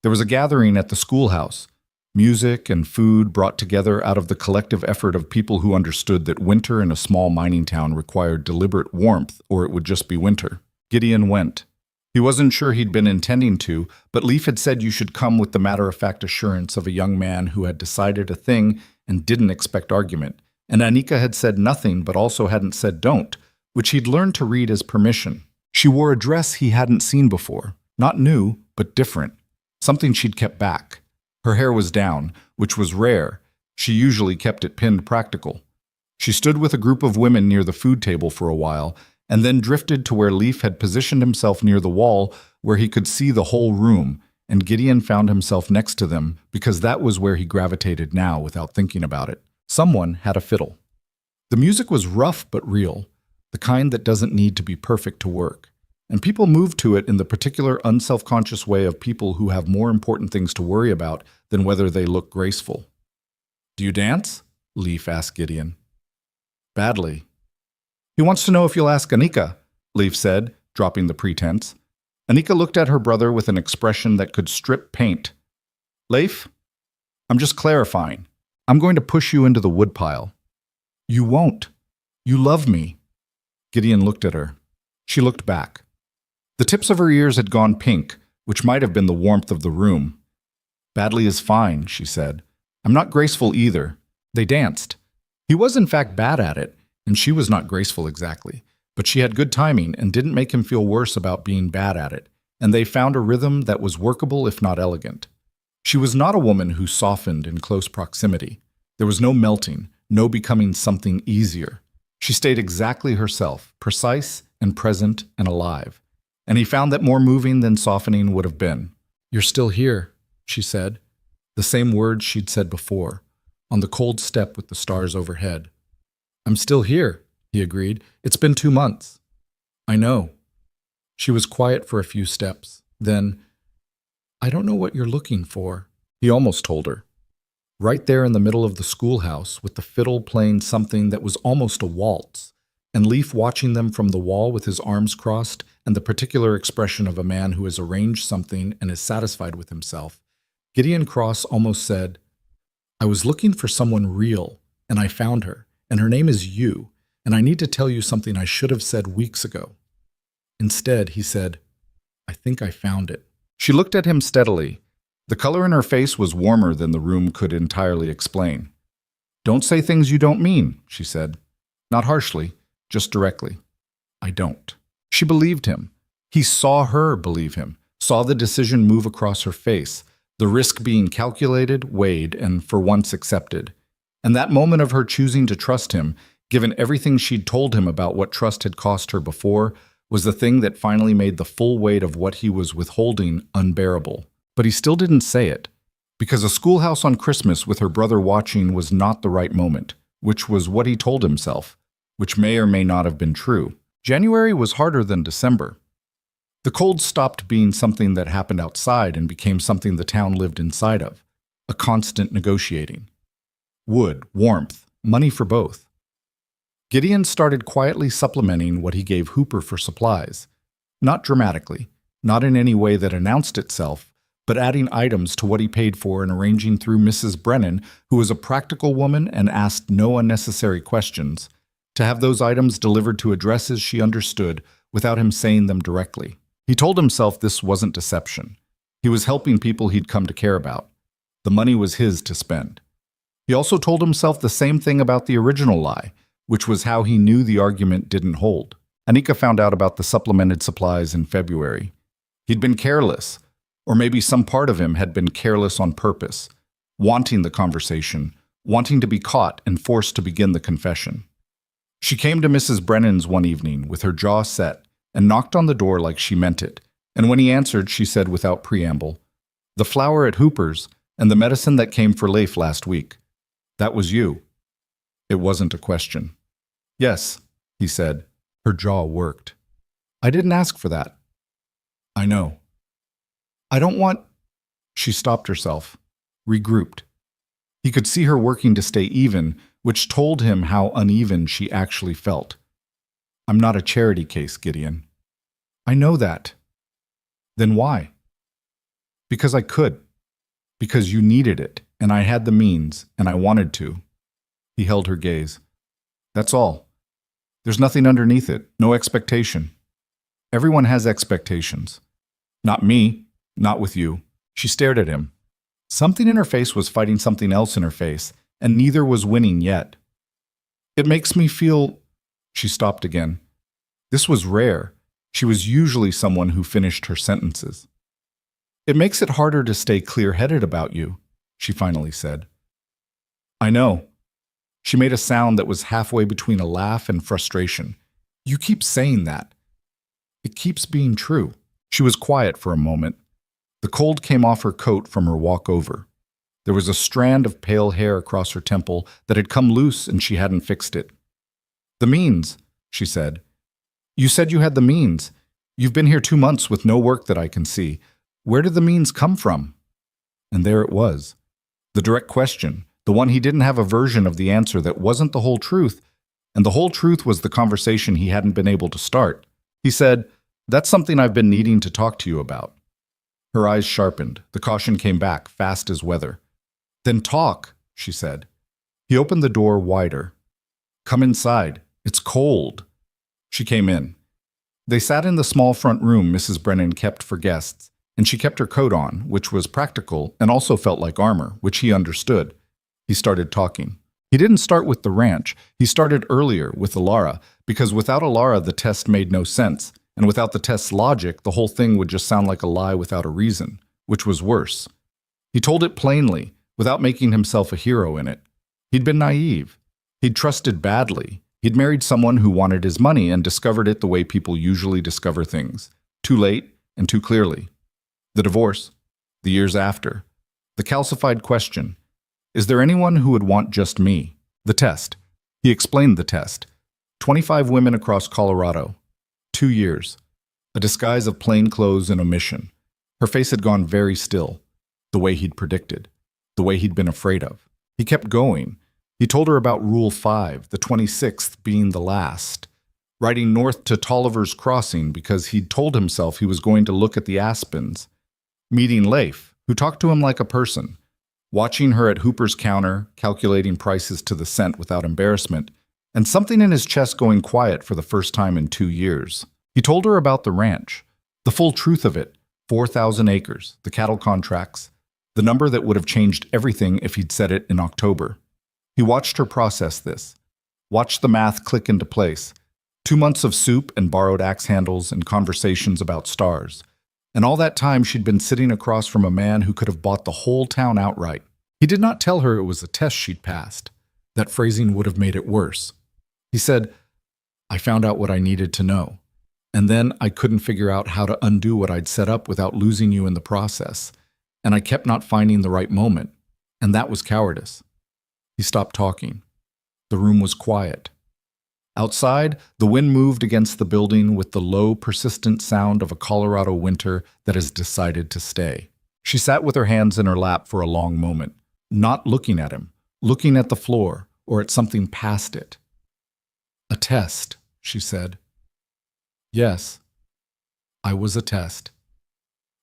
There was a gathering at the schoolhouse. Music and food brought together out of the collective effort of people who understood that winter in a small mining town required deliberate warmth or it would just be winter. Gideon went. He wasn't sure he'd been intending to, but Leif had said you should come with the matter-of-fact assurance of a young man who had decided a thing and didn't expect argument. And Annika had said nothing but also hadn't said don't, which he'd learned to read as permission. She wore a dress he hadn't seen before, not new, but different, something she'd kept back. Her hair was down, which was rare. She usually kept it pinned practical. She stood with a group of women near the food table for a while, and then drifted to where Leif had positioned himself near the wall where he could see the whole room, and Gideon found himself next to them because that was where he gravitated now without thinking about it. Someone had a fiddle. The music was rough but real, the kind that doesn't need to be perfect to work, and people moved to it in the particular unselfconscious way of people who have more important things to worry about than whether they look graceful. Do you dance? Leif asked Gideon. Badly. He wants to know if you'll ask Annika, Leif said, dropping the pretense. Annika looked at her brother with an expression that could strip paint. Leif, I'm just clarifying. I'm going to push you into the woodpile. You won't. You love me. Gideon looked at her. She looked back. The tips of her ears had gone pink, which might have been the warmth of the room. Badly is fine, she said. I'm not graceful either. They danced. He was in fact bad at it, and she was not graceful exactly, but she had good timing and didn't make him feel worse about being bad at it, and they found a rhythm that was workable if not elegant. She was not a woman who softened in close proximity. There was no melting, no becoming something easier. She stayed exactly herself, precise and present and alive, and he found that more moving than softening would have been. You're still here, she said, the same words she'd said before, on the cold step with the stars overhead. I'm still here, he agreed. It's been 2 months. I know. She was quiet for a few steps. Then, I don't know what you're looking for, he almost told her. Right there in the middle of the schoolhouse, with the fiddle playing something that was almost a waltz, and Leif watching them from the wall with his arms crossed and the particular expression of a man who has arranged something and is satisfied with himself, Gideon Cross almost said, I was looking for someone real, and I found her. And her name is you, and I need to tell you something I should have said weeks ago. Instead, he said, I think I found it. She looked at him steadily. The color in her face was warmer than the room could entirely explain. Don't say things you don't mean, she said. Not harshly, just directly. I don't. She believed him. He saw her believe him, saw the decision move across her face, the risk being calculated, weighed, and for once accepted. And that moment of her choosing to trust him, given everything she'd told him about what trust had cost her before, was the thing that finally made the full weight of what he was withholding unbearable. But he still didn't say it, because a schoolhouse on Christmas with her brother watching was not the right moment, which was what he told himself, which may or may not have been true. January was harder than December. The cold stopped being something that happened outside and became something the town lived inside of, a constant negotiating. Wood, warmth, money for both. Gideon started quietly supplementing what he gave Hooper for supplies. Not dramatically, not in any way that announced itself, but adding items to what he paid for and arranging through Mrs. Brennan, who was a practical woman and asked no unnecessary questions, to have those items delivered to addresses she understood without him saying them directly. He told himself this wasn't deception. He was helping people he'd come to care about. The money was his to spend. He also told himself the same thing about the original lie, which was how he knew the argument didn't hold. Anika found out about the supplemented supplies in February. He'd been careless, or maybe some part of him had been careless on purpose, wanting the conversation, wanting to be caught and forced to begin the confession. She came to Mrs. Brennan's one evening with her jaw set and knocked on the door like she meant it, and when he answered, she said without preamble, "The flour at Hooper's and the medicine that came for Leif last week. That was you." It wasn't a question. "Yes," he said. Her jaw worked. "I didn't ask for that." "I know." "I don't want—" She stopped herself, regrouped. He could see her working to stay even, which told him how uneven she actually felt. "I'm not a charity case, Gideon." "I know that." "Then why?" "Because I could. Because you needed it, and I had the means, and I wanted to." He held her gaze. "That's all. There's nothing underneath it, no expectation. Everyone has expectations. Not me, not with you." She stared at him. Something in her face was fighting something else in her face, and neither was winning yet. "It makes me feel—" She stopped again. This was rare. She was usually someone who finished her sentences. "It makes it harder to stay clear-headed about you," she finally said. "I know." She made a sound that was halfway between a laugh and frustration. "You keep saying that. It keeps being true." She was quiet for a moment. The cold came off her coat from her walk over. There was a strand of pale hair across her temple that had come loose and she hadn't fixed it. "The means," she said. "You said you had the means. You've been here 2 months with no work that I can see. Where did the means come from?" And there it was. The direct question, the one he didn't have a version of the answer that wasn't the whole truth, and the whole truth was the conversation he hadn't been able to start. He said, "That's something I've been needing to talk to you about." Her eyes sharpened. The caution came back, fast as weather. "Then talk," she said. He opened the door wider. "Come inside. It's cold." She came in. They sat in the small front room Mrs. Brennan kept for guests, and she kept her coat on, which was practical and also felt like armor, which he understood. He started talking. He didn't start with the ranch. He started earlier with Alara, because without Alara the test made no sense, and without the test's logic the whole thing would just sound like a lie without a reason, which was worse. He told it plainly, without making himself a hero in it. He'd been naive. He'd trusted badly. He'd married someone who wanted his money and discovered it the way people usually discover things, too late and too clearly. The divorce, the years after, the calcified question, is there anyone who would want just me? The test. He explained the test. 25 women across Colorado. 2 years. A disguise of plain clothes and omission. Her face had gone very still, the way he'd predicted, the way he'd been afraid of. He kept going. He told her about Rule 5, the 26th being the last, riding north to Tolliver's Crossing because he'd told himself he was going to look at the aspens, meeting Leif, who talked to him like a person, watching her at Hooper's counter, calculating prices to the cent without embarrassment, and something in his chest going quiet for the first time in 2 years. He told her about the ranch, the full truth of it, 4,000 acres, the cattle contracts, the number that would have changed everything if he'd said it in October. He watched her process this, watched the math click into place. 2 months of soup and borrowed axe handles and conversations about stars. And all that time she'd been sitting across from a man who could have bought the whole town outright. He did not tell her it was a test she'd passed. That phrasing would have made it worse. He said, "I found out what I needed to know. And then I couldn't figure out how to undo what I'd set up without losing you in the process. And I kept not finding the right moment. And that was cowardice." He stopped talking. The room was quiet. Outside, the wind moved against the building with the low, persistent sound of a Colorado winter that has decided to stay. She sat with her hands in her lap for a long moment, not looking at him, looking at the floor or at something past it. "A test," she said. "Yes, I was a test.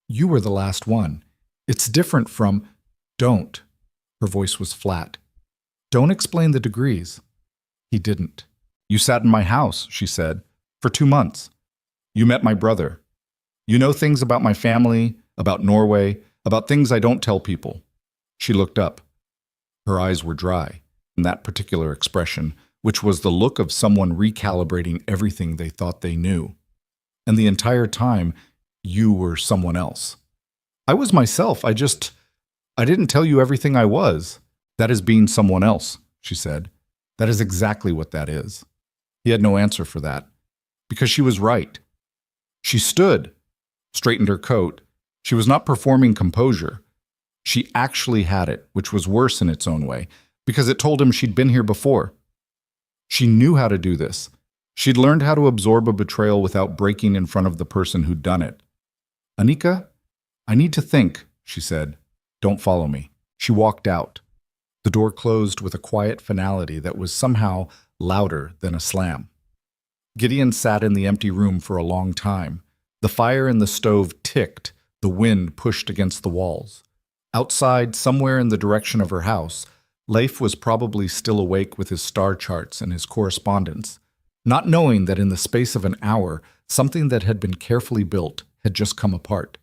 You were the last one. It's different from—" "Don't." Her voice was flat. "Don't explain the degrees." He didn't. "You sat in my house," she said, "for 2 months. You met my brother. You know things about my family, about Norway, about things I don't tell people. She looked up. Her eyes were dry, in that particular expression, which was the look of someone recalibrating everything they thought they knew. And the entire time, you were someone else. I was myself. I didn't tell you everything I was. That is being someone else, she said. That is exactly what that is. He had no answer for that, because she was right. She stood, straightened her coat. She was not performing composure. She actually had it, which was worse in its own way, because it told him she'd been here before. She knew how to do this. She'd learned how to absorb a betrayal without breaking in front of the person who'd done it. Anika, I need to think, she said. Don't follow me. She walked out. The door closed with a quiet finality that was somehow louder than a slam. Gideon sat in the empty room for a long time. The fire in the stove ticked, the wind pushed against the walls. Outside, somewhere in the direction of her house, Leif was probably still awake with his star charts and his correspondence, not knowing that in the space of an hour, something that had been carefully built had just come apart.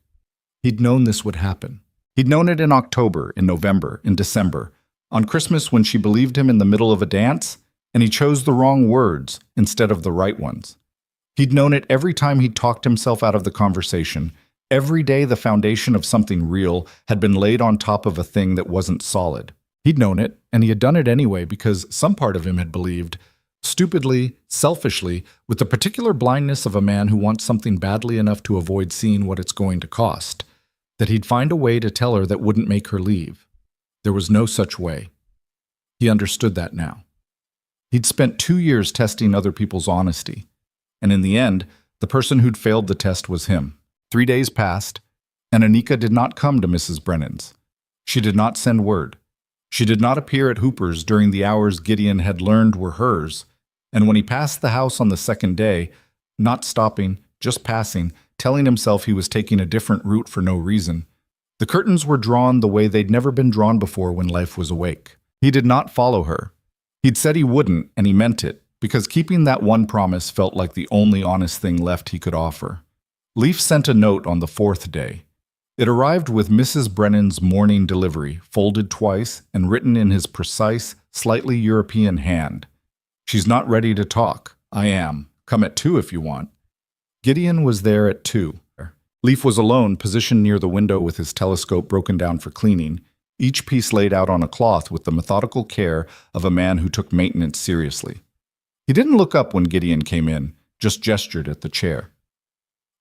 He'd known this would happen. He'd known it in October, in November, in December, on Christmas when she believed him in the middle of a dance, and he chose the wrong words instead of the right ones. He'd known it every time he talked himself out of the conversation. Every day the foundation of something real had been laid on top of a thing that wasn't solid. He'd known it, and he had done it anyway because some part of him had believed, stupidly, selfishly, with the particular blindness of a man who wants something badly enough to avoid seeing what it's going to cost, that he'd find a way to tell her that wouldn't make her leave. There was no such way. He understood that now. He'd spent 2 years testing other people's honesty, and in the end, the person who'd failed the test was him. 3 days passed, and Anika did not come to Mrs. Brennan's. She did not send word. She did not appear at Hooper's during the hours Gideon had learned were hers, and when he passed the house on the second day, not stopping, just passing, telling himself he was taking a different route for no reason, the curtains were drawn the way they'd never been drawn before when Leif was awake. He did not follow her. He'd said he wouldn't, and he meant it, because keeping that one promise felt like the only honest thing left he could offer. Leif sent a note on the 4th day. It arrived with Mrs. Brennan's morning delivery, folded twice and written in his precise, slightly European hand. She's not ready to talk. I am. Come at 2 if you want. Gideon was there at 2. Leif was alone, positioned near the window with his telescope broken down for cleaning, each piece laid out on a cloth with the methodical care of a man who took maintenance seriously. He didn't look up when Gideon came in, just gestured at the chair.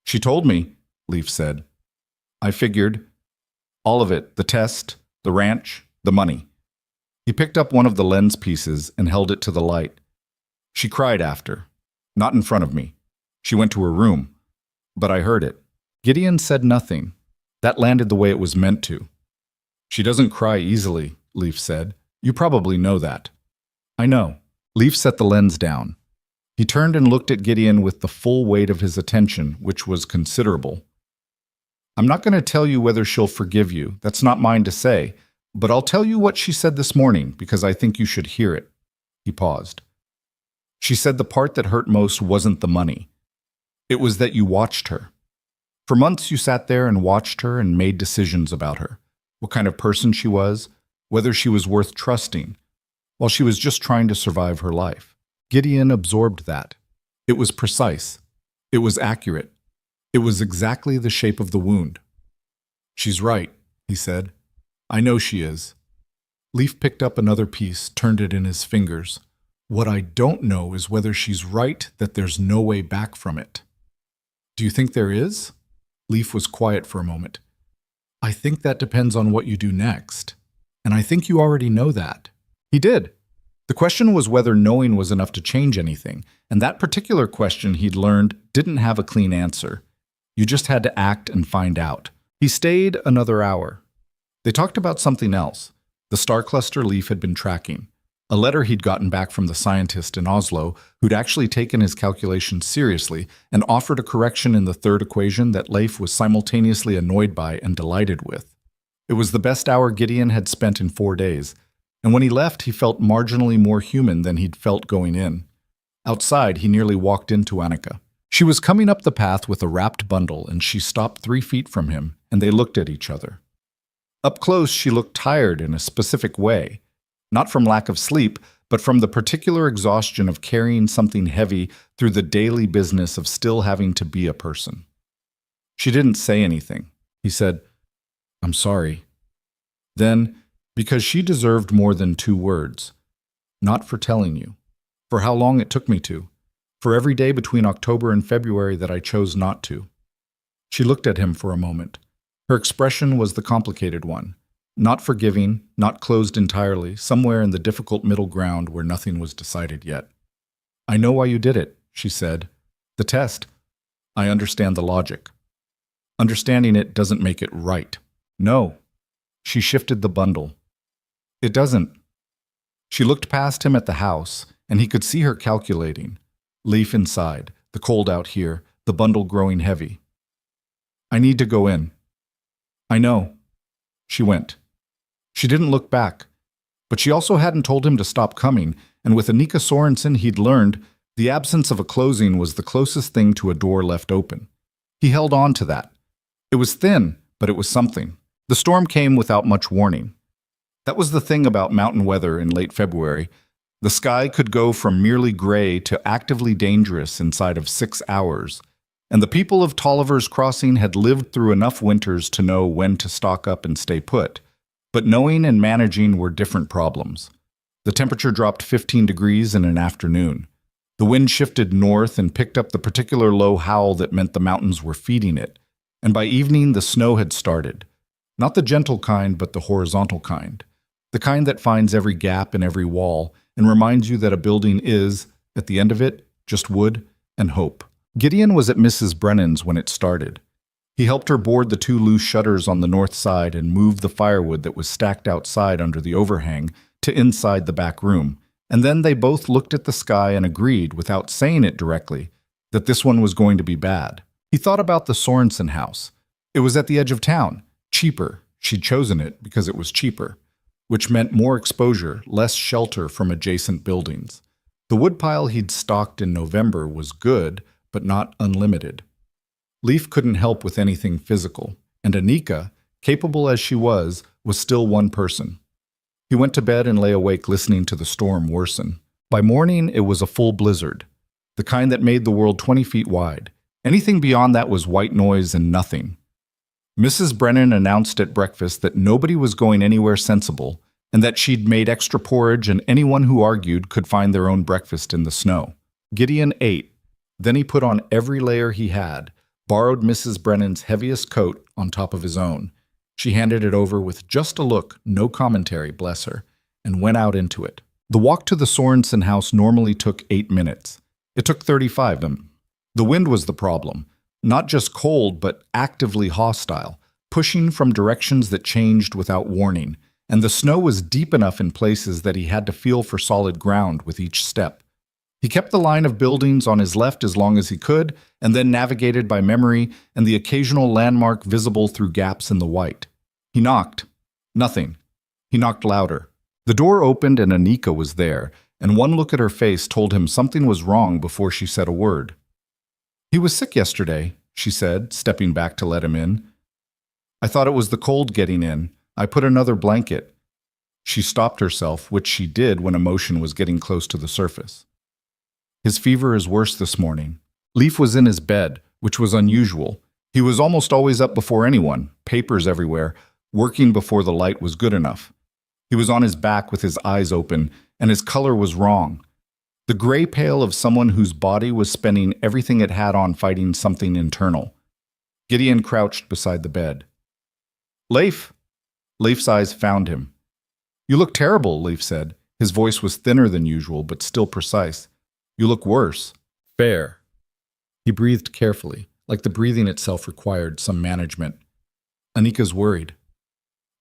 She told me, Leif said. I figured. All of it, the test, the ranch, the money. He picked up one of the lens pieces and held it to the light. She cried after. Not in front of me. She went to her room. But I heard it. Gideon said nothing. That landed the way it was meant to. She doesn't cry easily, Leif said. You probably know that. I know. Leif set the lens down. He turned and looked at Gideon with the full weight of his attention, which was considerable. I'm not going to tell you whether she'll forgive you. That's not mine to say. But I'll tell you what she said this morning, because I think you should hear it. He paused. She said the part that hurt most wasn't the money. It was that you watched her. For months you sat there and watched her and made decisions about her. What kind of person she was, whether she was worth trusting, while she was just trying to survive her life. Gideon absorbed that. It was precise. It was accurate. It was exactly the shape of the wound. She's right, he said. I know she is. Leif picked up another piece, turned it in his fingers. What I don't know is whether she's right that there's no way back from it. Do you think there is? Leif was quiet for a moment. I think that depends on what you do next. And I think you already know that. He did. The question was whether knowing was enough to change anything, and that particular question he'd learned didn't have a clean answer. You just had to act and find out. He stayed another hour. They talked about something else, the star cluster Leif had been tracking, a letter he'd gotten back from the scientist in Oslo who'd actually taken his calculations seriously and offered a correction in the third equation that Leif was simultaneously annoyed by and delighted with. It was the best hour Gideon had spent in 4 days, and when he left, he felt marginally more human than he'd felt going in. Outside, he nearly walked into Annika. She was coming up the path with a wrapped bundle, and she stopped 3 feet from him and they looked at each other. Up close, she looked tired in a specific way, not from lack of sleep, but from the particular exhaustion of carrying something heavy through the daily business of still having to be a person. She didn't say anything. He said, "I'm sorry." Then, because she deserved more than 2 words, "Not for telling you, for how long it took me to, for every day between October and February that I chose not to." She looked at him for a moment. Her expression was the complicated one, not forgiving, not closed entirely, somewhere in the difficult middle ground where nothing was decided yet. "I know why you did it," she said. "The test. I understand the logic. Understanding it doesn't make it right." "No." She shifted the bundle. "It doesn't." She looked past him at the house, and he could see her calculating. Leaf inside, the cold out here, the bundle growing heavy. "I need to go in." "I know." She went. She didn't look back. But she also hadn't told him to stop coming, and with Anika Sorensen he'd learned the absence of a closing was the closest thing to a door left open. He held on to that. It was thin, but it was something. The storm came without much warning. That was the thing about mountain weather in late February. The sky could go from merely gray to actively dangerous inside of 6 hours, and the people of Tolliver's Crossing had lived through enough winters to know when to stock up and stay put. But knowing and managing were different problems. The temperature dropped 15 degrees in an afternoon. The wind shifted north and picked up the particular low howl that meant the mountains were feeding it. And by evening, the snow had started. Not the gentle kind, but the horizontal kind. The kind that finds every gap in every wall and reminds you that a building is, at the end of it, just wood and hope. Gideon was at Mrs. Brennan's when it started. He helped her board the 2 loose shutters on the north side and move the firewood that was stacked outside under the overhang to inside the back room, and then they both looked at the sky and agreed, without saying it directly, that this one was going to be bad. He thought about the Sorensen house. It was at the edge of town, cheaper. She'd chosen it because it was cheaper, which meant more exposure, less shelter from adjacent buildings. The woodpile he'd stocked in November was good, but not unlimited. Leaf couldn't help with anything physical, and Anika, capable as she was still one person. He went to bed and lay awake listening to the storm worsen. By morning, it was a full blizzard, the kind that made the world 20 feet wide. Anything beyond that was white noise and nothing. Mrs. Brennan announced at breakfast that nobody was going anywhere sensible, and that she'd made extra porridge and anyone who argued could find their own breakfast in the snow. Gideon ate. Then he put on every layer he had, borrowed Mrs. Brennan's heaviest coat on top of his own. She handed it over with just a look, no commentary, bless her, and went out into it. The walk to the Sorensen house normally took 8 minutes. It took 35 of them. The wind was the problem. Not just cold, but actively hostile, pushing from directions that changed without warning, and the snow was deep enough in places that he had to feel for solid ground with each step. He kept the line of buildings on his left as long as he could, and then navigated by memory and the occasional landmark visible through gaps in the white. He knocked. Nothing. He knocked louder. The door opened and Anika was there, and one look at her face told him something was wrong before she said a word. "He was sick yesterday," she said, stepping back to let him in. "I thought it was the cold getting in. I put another blanket." She stopped herself, which she did when emotion was getting close to the surface. "His fever is worse this morning." Leaf was in his bed, which was unusual. He was almost always up before anyone, papers everywhere, working before the light was good enough. He was on his back with his eyes open, and his color was wrong. The gray pale of someone whose body was spending everything it had on fighting something internal. Gideon crouched beside the bed. "Leif!" Leif's eyes found him. "You look terrible," Leif said. His voice was thinner than usual, but still precise. "You look worse." "Fair." He breathed carefully, like the breathing itself required some management. "Anika's worried."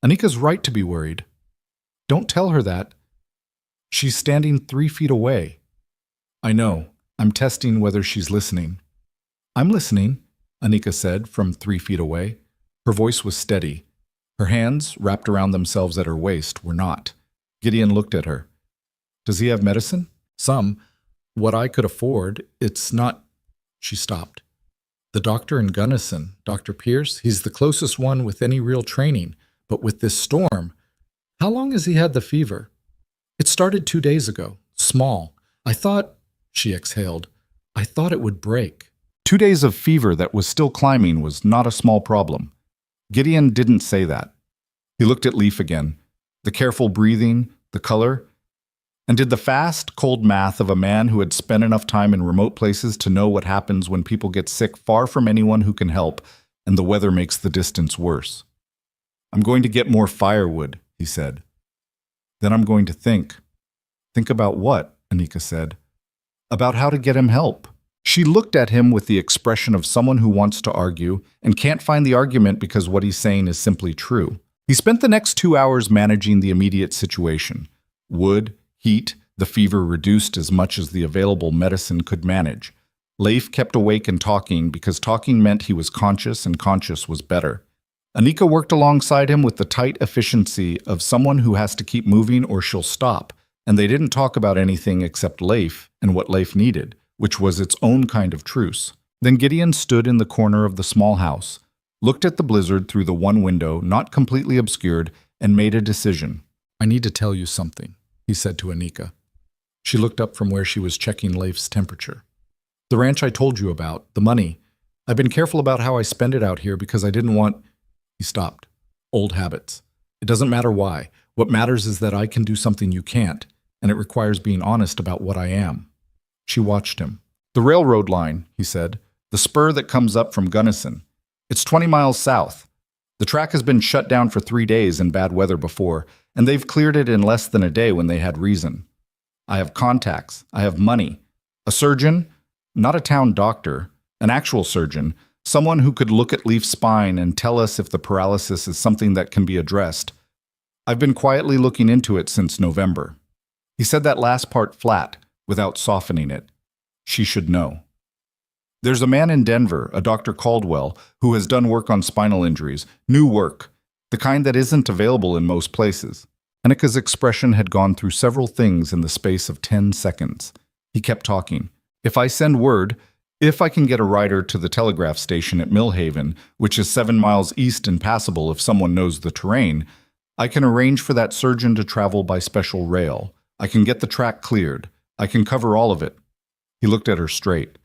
"Anika's right to be worried." "Don't tell her that." "She's standing 3 feet away." "I know. I'm testing whether she's listening." "I'm listening," Anika said from 3 feet away. Her voice was steady. Her hands, wrapped around themselves at her waist, were not. Gideon looked at her. "Does he have medicine?" "Some. What I could afford. It's not—" She stopped. The doctor in Gunnison, Dr. Pierce, he's the closest one with any real training. But with this storm, how long has he had the fever? It started 2 days ago. Small. I thought, she exhaled, I thought it would break. 2 days of fever that was still climbing was not a small problem. Gideon didn't say that. He looked at Leif again. The careful breathing, the color, and did the fast, cold math of a man who had spent enough time in remote places to know what happens when people get sick far from anyone who can help, and the weather makes the distance worse. I'm going to get more firewood, he said. Then I'm going to think. Think about what? Anika said. About how to get him help. She looked at him with the expression of someone who wants to argue and can't find the argument because what he's saying is simply true. He spent the next 2 hours managing the immediate situation. Wood, heat, the fever reduced as much as the available medicine could manage. Leif kept awake and talking because talking meant he was conscious and conscious was better. Anika worked alongside him with the tight efficiency of someone who has to keep moving or she'll stop, and they didn't talk about anything except Leif and what Leif needed, which was its own kind of truce. Then Gideon stood in the corner of the small house, looked at the blizzard through the one window, not completely obscured, and made a decision. I need to tell you something, he said to Anika. She looked up from where she was checking Leif's temperature. The ranch I told you about, the money. I've been careful about how I spend it out here because I didn't want... He stopped. Old habits. It doesn't matter why. What matters is that I can do something you can't, and it requires being honest about what I am. She watched him. The railroad line, he said. The spur that comes up from Gunnison. It's 20 miles south. The track has been shut down for 3 days in bad weather before, and they've cleared it in less than a day when they had reason. I have contacts. I have money. A surgeon, not a town doctor, an actual surgeon, someone who could look at Leif's spine and tell us if the paralysis is something that can be addressed. I've been quietly looking into it since November. He said that last part flat, without softening it. She should know. There's a man in Denver, a Dr. Caldwell, who has done work on spinal injuries, new work, the kind that isn't available in most places. Anika's expression had gone through several things in the space of 10 seconds. He kept talking. If I send word, if I can get a rider to the telegraph station at Millhaven, which is 7 miles east and passable if someone knows the terrain, I can arrange for that surgeon to travel by special rail. I can get the track cleared. I can cover all of it. He looked at her straight.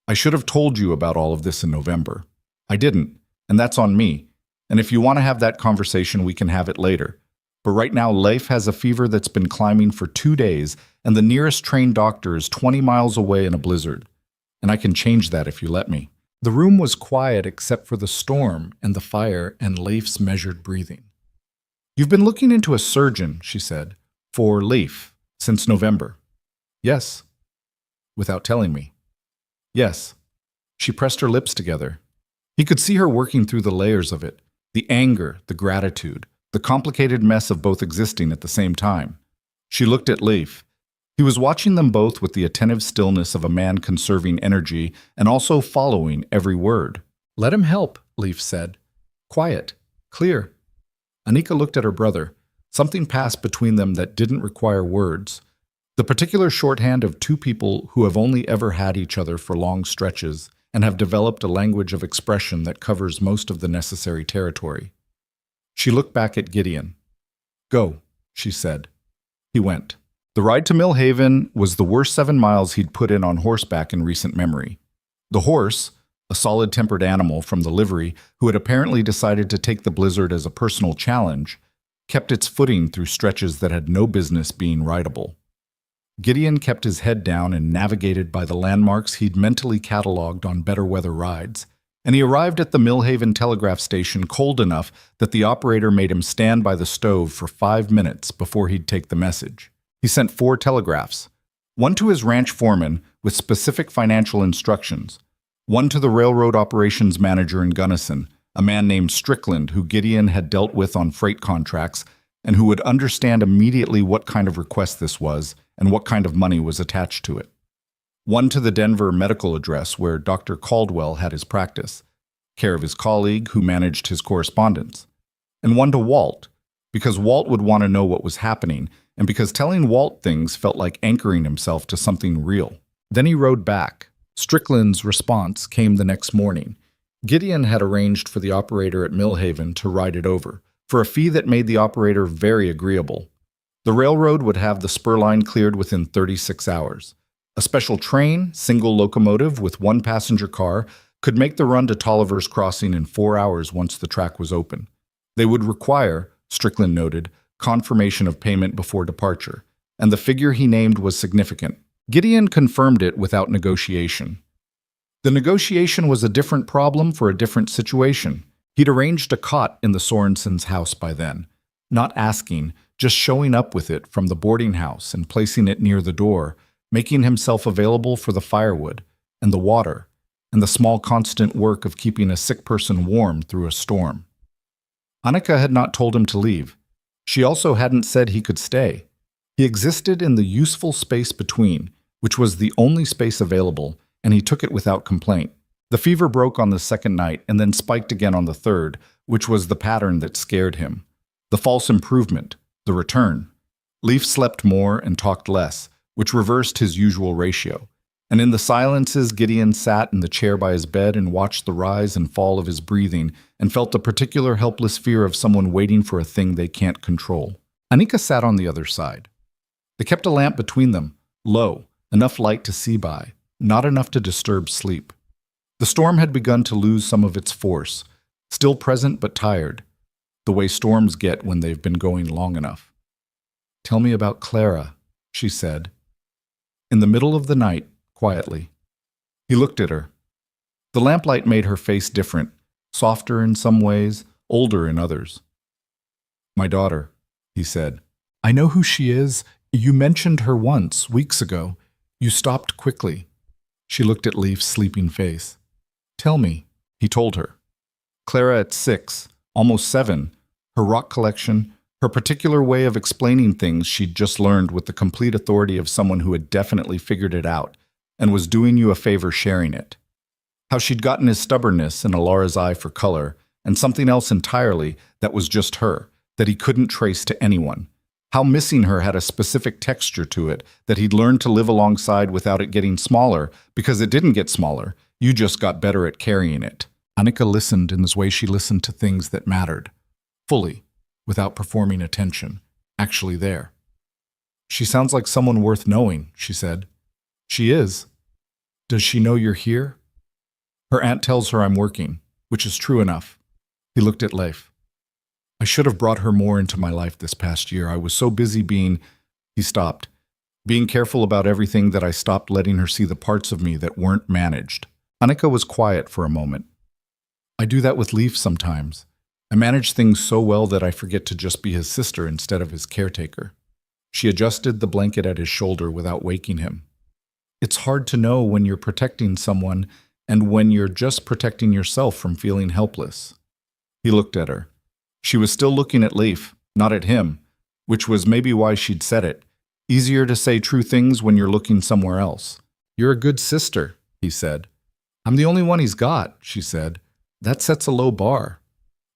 I should have told you about all of this in November. I didn't, and that's on me. And if you want to have that conversation, we can have it later. But right now, Leif has a fever that's been climbing for 2 days, and the nearest trained doctor is 20 miles away in a blizzard. And I can change that if you let me. The room was quiet except for the storm and the fire and Leif's measured breathing. You've been looking into a surgeon, she said, for Leif, since November. Yes. Without telling me. Yes. She pressed her lips together. He could see her working through the layers of it, the anger, the gratitude, the complicated mess of both existing at the same time. She looked at Leif. He was watching them both with the attentive stillness of a man conserving energy and also following every word. Let him help, Leif said. Quiet. Clear. Anika looked at her brother. Something passed between them that didn't require words. The particular shorthand of two people who have only ever had each other for long stretches and have developed a language of expression that covers most of the necessary territory. She looked back at Gideon. Go, she said. He went. The ride to Millhaven was the worst 7 miles he'd put in on horseback in recent memory. The horse, a solid-tempered animal from the livery who had apparently decided to take the blizzard as a personal challenge, kept its footing through stretches that had no business being rideable. Gideon kept his head down and navigated by the landmarks he'd mentally catalogued on better weather rides, and he arrived at the Millhaven telegraph station cold enough that the operator made him stand by the stove for 5 minutes before he'd take the message. He sent 4 telegraphs, one to his ranch foreman with specific financial instructions, one to the railroad operations manager in Gunnison, a man named Strickland who Gideon had dealt with on freight contracts and who would understand immediately what kind of request this was and what kind of money was attached to it. One to the Denver medical address where Dr. Caldwell had his practice, care of his colleague who managed his correspondence, and one to Walt, because Walt would want to know what was happening and because telling Walt things felt like anchoring himself to something real. Then he rode back, Strickland's response came the next morning. Gideon had arranged for the operator at Millhaven to ride it over, for a fee that made the operator very agreeable. The railroad would have the spur line cleared within 36 hours. A special train, single locomotive with one passenger car, could make the run to Tolliver's Crossing in 4 hours once the track was open. They would require, Strickland noted, confirmation of payment before departure, and the figure he named was significant. Gideon confirmed it without negotiation. The negotiation was a different problem for a different situation. He'd arranged a cot in the Sorensens' house by then, not asking, just showing up with it from the boarding house and placing it near the door, making himself available for the firewood and the water and the small constant work of keeping a sick person warm through a storm. Annika had not told him to leave. She also hadn't said he could stay. He existed in the useful space between, which was the only space available, and he took it without complaint. The fever broke on the second night and then spiked again on the third, which was the pattern that scared him. The false improvement, the return. Leif slept more and talked less, which reversed his usual ratio. And in the silences, Gideon sat in the chair by his bed and watched the rise and fall of his breathing and felt a particular helpless fear of someone waiting for a thing they can't control. Annika sat on the other side. They kept a lamp between them, low, enough light to see by, not enough to disturb sleep. The storm had begun to lose some of its force, still present but tired, the way storms get when they've been going long enough. "Tell me about Clara," she said. In the middle of the night, quietly. He looked at her. The lamplight made her face different, softer in some ways, older in others. "My daughter," he said. "I know who she is. You mentioned her once, weeks ago. You stopped quickly." She looked at Leif's sleeping face. "Tell me," he told her. Clara at 6, almost 7, her rock collection, her particular way of explaining things she'd just learned with the complete authority of someone who had definitely figured it out and was doing you a favor sharing it. How she'd gotten his stubbornness and Alara's eye for color, and something else entirely that was just her, that he couldn't trace to anyone. How missing her had a specific texture to it that he'd learned to live alongside without it getting smaller, because it didn't get smaller, you just got better at carrying it. Annika listened in this way she listened to things that mattered, fully, without performing attention, actually there. "She sounds like someone worth knowing," she said. "She is. Does she know you're here?" "Her aunt tells her I'm working, which is true enough." He looked at Leif. "I should have brought her more into my life this past year. I was so busy being—" He stopped. "Being careful about everything that I stopped letting her see the parts of me that weren't managed." Annika was quiet for a moment. "I do that with Leif sometimes. I manage things so well that I forget to just be his sister instead of his caretaker." She adjusted the blanket at his shoulder without waking him. "It's hard to know when you're protecting someone and when you're just protecting yourself from feeling helpless." He looked at her. She was still looking at Leif, not at him, which was maybe why she'd said it. Easier to say true things when you're looking somewhere else. "You're a good sister," he said. "I'm the only one he's got," she said. "That sets a low bar."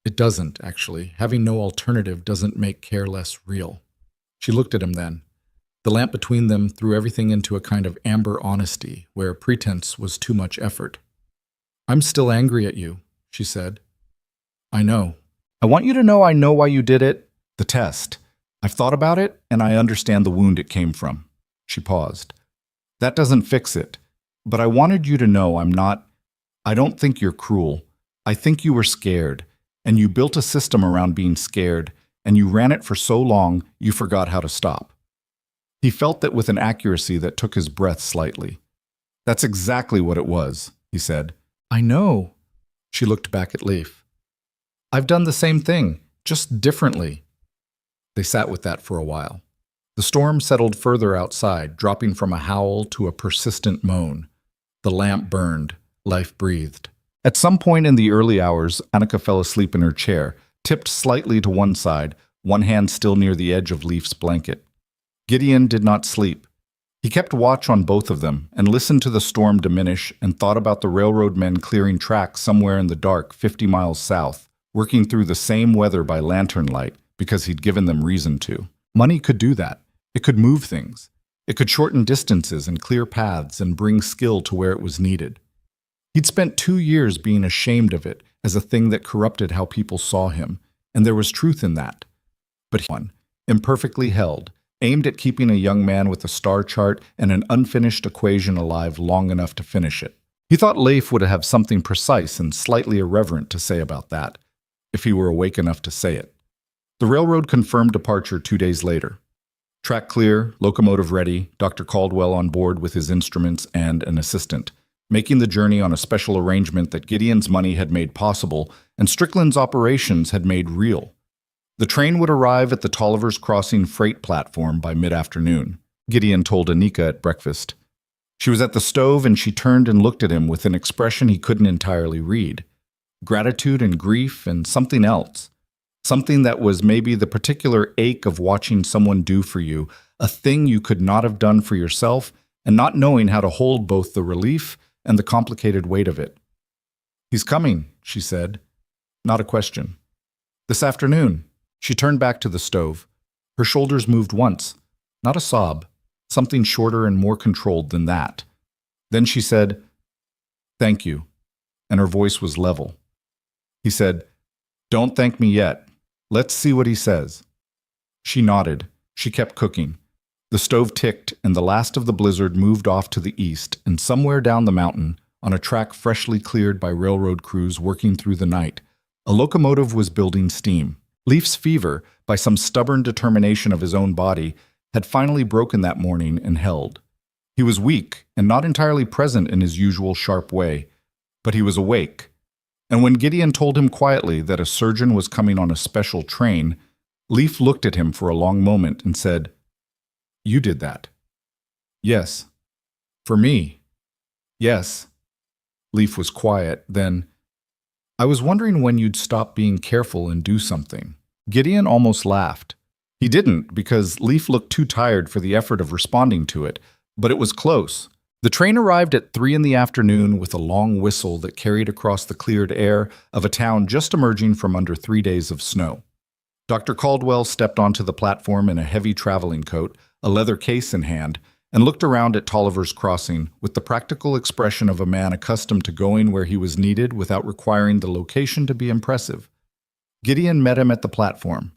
"It doesn't, actually. Having no alternative doesn't make care less real." She looked at him then. The lamp between them threw everything into a kind of amber honesty, where pretense was too much effort. "I'm still angry at you," she said. "I know. I want you to know I know why you did it. The test. I've thought about it, and I understand the wound it came from." She paused. "That doesn't fix it. But I wanted you to know I don't think you're cruel. I think you were scared, and you built a system around being scared, and you ran it for so long you forgot how to stop." He felt that with an accuracy that took his breath slightly. "That's exactly what it was," he said. "I know." She looked back at Leif. "I've done the same thing, just differently." They sat with that for a while. The storm settled further outside, dropping from a howl to a persistent moan. The lamp burned. Leif breathed. At some point in the early hours, Annika fell asleep in her chair, tipped slightly to one side, one hand still near the edge of Leif's blanket. Gideon did not sleep. He kept watch on both of them and listened to the storm diminish and thought about the railroad men clearing tracks somewhere in the dark 50 miles south, working through the same weather by lantern light because he'd given them reason to. Money could do that. It could move things. It could shorten distances and clear paths and bring skill to where it was needed. He'd spent 2 years being ashamed of it as a thing that corrupted how people saw him, and there was truth in that. But one, imperfectly held, aimed at keeping a young man with a star chart and an unfinished equation alive long enough to finish it. He thought Leif would have something precise and slightly irreverent to say about that, if he were awake enough to say it. The railroad confirmed departure 2 days later. Track clear, locomotive ready, Dr. Caldwell on board with his instruments and an assistant, making the journey on a special arrangement that Gideon's money had made possible and Strickland's operations had made real. The train would arrive at the Tolliver's Crossing freight platform by mid-afternoon, Gideon told Anika at breakfast. She was at the stove and she turned and looked at him with an expression he couldn't entirely read. Gratitude and grief and something else. Something that was maybe the particular ache of watching someone do for you, a thing you could not have done for yourself, and not knowing how to hold both the relief and the complicated weight of it. "He's coming," she said. Not a question. "This afternoon." She turned back to the stove. Her shoulders moved once, not a sob, something shorter and more controlled than that. Then she said, "Thank you," and her voice was level. He said, "Don't thank me yet. Let's see what he says." She nodded. She kept cooking. The stove ticked, and the last of the blizzard moved off to the east, and somewhere down the mountain, on a track freshly cleared by railroad crews working through the night, a locomotive was building steam. Leif's fever, by some stubborn determination of his own body, had finally broken that morning and held. He was weak and not entirely present in his usual sharp way, but he was awake. And when Gideon told him quietly that a surgeon was coming on a special train, Leif looked at him for a long moment and said, "You did that." "Yes." "For me?" "Yes." Leif was quiet, then, "I was wondering when you'd stop being careful and do something." Gideon almost laughed. He didn't, because Leif looked too tired for the effort of responding to it, but it was close. The train arrived at 3 in the afternoon with a long whistle that carried across the cleared air of a town just emerging from under 3 days of snow. Dr. Caldwell stepped onto the platform in a heavy traveling coat, a leather case in hand, and looked around at Tolliver's Crossing with the practical expression of a man accustomed to going where he was needed without requiring the location to be impressive. Gideon met him at the platform.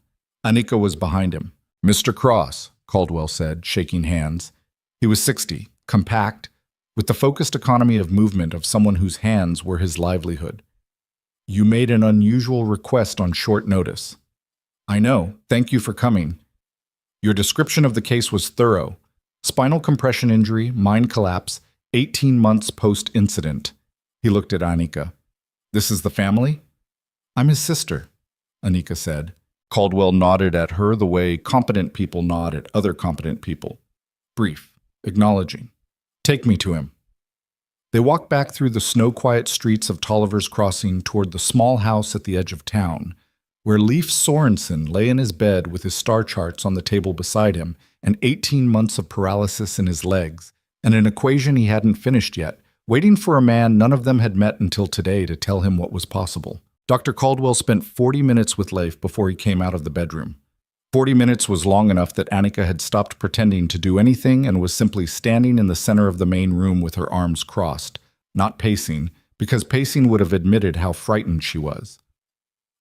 Anika was behind him. "Mr. Cross," Caldwell said, shaking hands. He was 60, compact, with the focused economy of movement of someone whose hands were his livelihood. "You made an unusual request on short notice." "I know. Thank you for coming. Your description of the case was thorough. Spinal compression injury, mind collapse, 18 months post-incident." He looked at Anika. "This is the family?" "I'm his sister," Anika said. Caldwell nodded at her the way competent people nod at other competent people. Brief, acknowledging. "Take me to him." They walked back through the snow-quiet streets of Tolliver's Crossing toward the small house at the edge of town, where Leif Sorensen lay in his bed with his star charts on the table beside him and 18 months of paralysis in his legs, and an equation he hadn't finished yet, waiting for a man none of them had met until today to tell him what was possible. Dr. Caldwell spent 40 minutes with Leif before he came out of the bedroom. 40 minutes was long enough that Anika had stopped pretending to do anything and was simply standing in the center of the main room with her arms crossed, not pacing, because pacing would have admitted how frightened she was.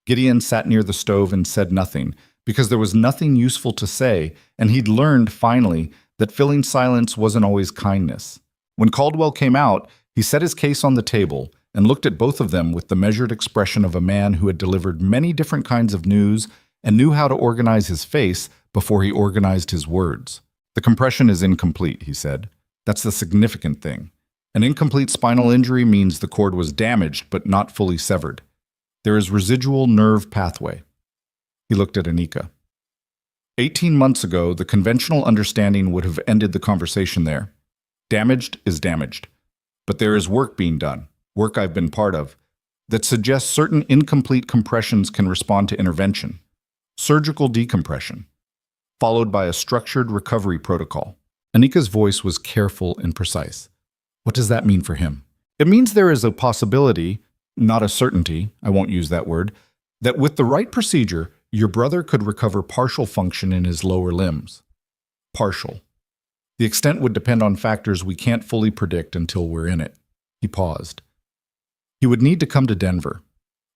Gideon sat near the stove and said nothing, because there was nothing useful to say, and he'd learned, finally, that filling silence wasn't always kindness. When Caldwell came out, he set his case on the table and looked at both of them with the measured expression of a man who had delivered many different kinds of news and knew how to organize his face before he organized his words. "The compression is incomplete," he said. "That's the significant thing. An incomplete spinal injury means the cord was damaged but not fully severed. There is residual nerve pathway." He looked at Anika. 18 months ago, the conventional understanding would have ended the conversation there. Damaged is damaged. But there is work being done, work I've been part of, that suggests certain incomplete compressions can respond to intervention. Surgical decompression, followed by a structured recovery protocol. Anika's voice was careful and precise. "What does that mean for him?" "It means there is a possibility, not a certainty, I won't use that word, that with the right procedure, your brother could recover partial function in his lower limbs." Partial. The extent would depend on factors we can't fully predict until we're in it. He paused. He would need to come to Denver.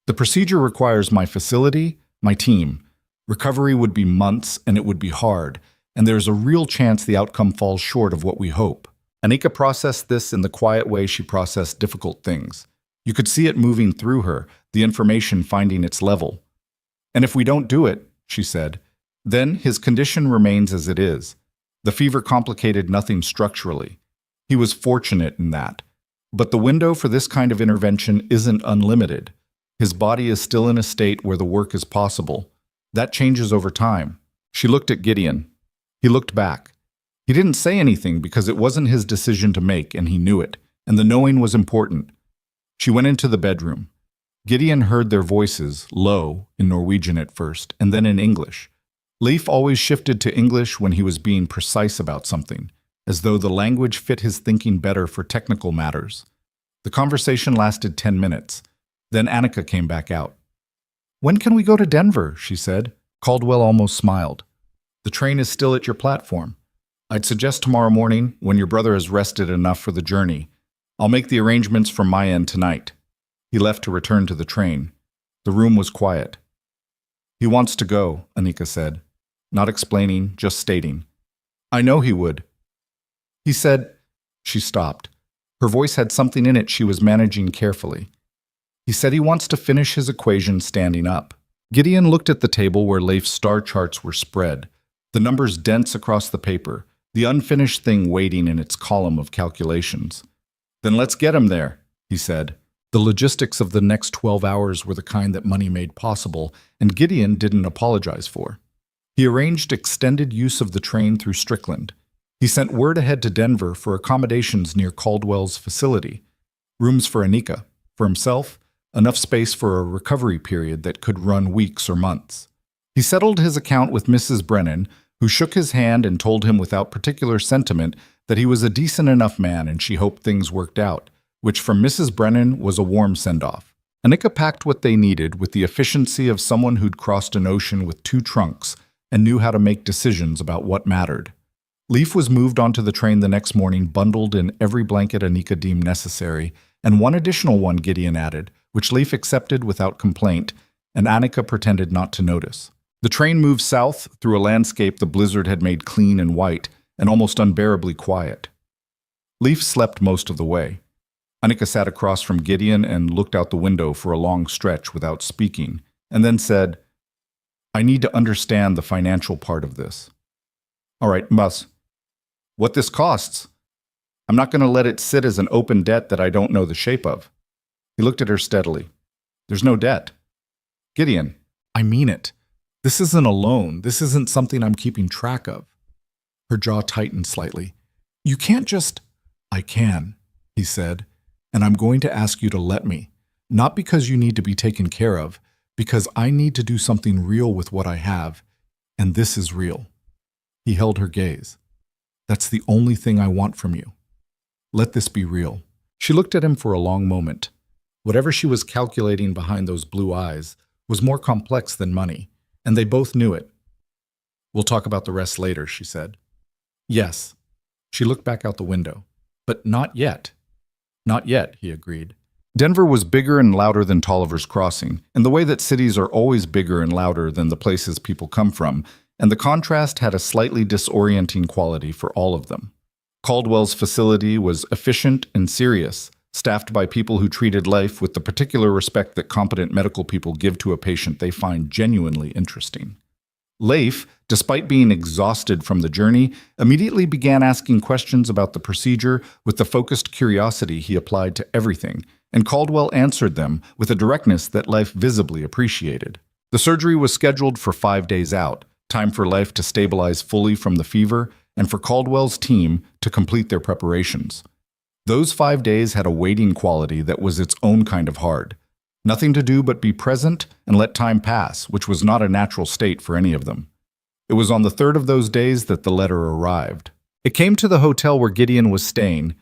The procedure requires my facility, my team. Recovery would be months, and it would be hard, and there's a real chance the outcome falls short of what we hope. Anika processed this in the quiet way she processed difficult things. You could see it moving through her, the information finding its level. And if we don't do it, she said, then his condition remains as it is. The fever complicated nothing structurally. He was fortunate in that. But the window for this kind of intervention isn't unlimited. His body is still in a state where the work is possible. That changes over time. She looked at Gideon. He looked back. He didn't say anything because it wasn't his decision to make, and he knew it, and the knowing was important. She went into the bedroom. Gideon heard their voices, low, in Norwegian at first, and then in English. Leif always shifted to English when he was being precise about something, as though the language fit his thinking better for technical matters. The conversation lasted 10 minutes. Then Anika came back out. "When can we go to Denver?" she said. Caldwell almost smiled. "The train is still at your platform. I'd suggest tomorrow morning, when your brother has rested enough for the journey. I'll make the arrangements from my end tonight." He left to return to the train. The room was quiet. "He wants to go," Anika said. Not explaining, just stating. "I know he would." He said. She stopped. Her voice had something in it she was managing carefully. "He said he wants to finish his equation standing up." Gideon looked at the table where Leif's star charts were spread, the numbers dense across the paper, the unfinished thing waiting in its column of calculations. "Then let's get him there," he said. The logistics of the next 12 hours were the kind that money made possible, and Gideon didn't apologize for. He arranged extended use of the train through Strickland. He sent word ahead to Denver for accommodations near Caldwell's facility, rooms for Anika, for himself, enough space for a recovery period that could run weeks or months. He settled his account with Mrs. Brennan, who shook his hand and told him without particular sentiment that he was a decent enough man and she hoped things worked out, which from Mrs. Brennan was a warm send-off. Anika packed what they needed with the efficiency of someone who'd crossed an ocean with 2 trunks and knew how to make decisions about what mattered. Leif was moved onto the train the next morning, bundled in every blanket Anika deemed necessary, and one additional one Gideon added, which Leif accepted without complaint, and Anika pretended not to notice. The train moved south through a landscape the blizzard had made clean and white, and almost unbearably quiet. Leif slept most of the way. Anika sat across from Gideon and looked out the window for a long stretch without speaking, and then said, "I need to understand the financial part of this." "All right, Mus. What this costs? I'm not going to let it sit as an open debt that I don't know the shape of." He looked at her steadily. "There's no debt." "Gideon, I mean it. This isn't a loan. This isn't something I'm keeping track of." Her jaw tightened slightly. "You can't just—" "I can," he said, "and I'm going to ask you to let me. Not because you need to be taken care of, because I need to do something real with what I have, and this is real." He held her gaze. "That's the only thing I want from you. Let this be real." She looked at him for a long moment. Whatever she was calculating behind those blue eyes was more complex than money, and they both knew it. "We'll talk about the rest later," she said. "Yes." She looked back out the window. "But not yet." "Not yet," he agreed. Denver was bigger and louder than Tolliver's Crossing, in the way that cities are always bigger and louder than the places people come from, and the contrast had a slightly disorienting quality for all of them. Caldwell's facility was efficient and serious, staffed by people who treated life with the particular respect that competent medical people give to a patient they find genuinely interesting. Leif, despite being exhausted from the journey, immediately began asking questions about the procedure with the focused curiosity he applied to everything, and Caldwell answered them with a directness that Leif visibly appreciated. The surgery was scheduled for 5 days out, time for Leif to stabilize fully from the fever, and for Caldwell's team to complete their preparations. Those 5 days had a waiting quality that was its own kind of hard. Nothing to do but be present and let time pass, which was not a natural state for any of them. It was on the 3rd of those days that the letter arrived. It came to the hotel where Gideon was staying,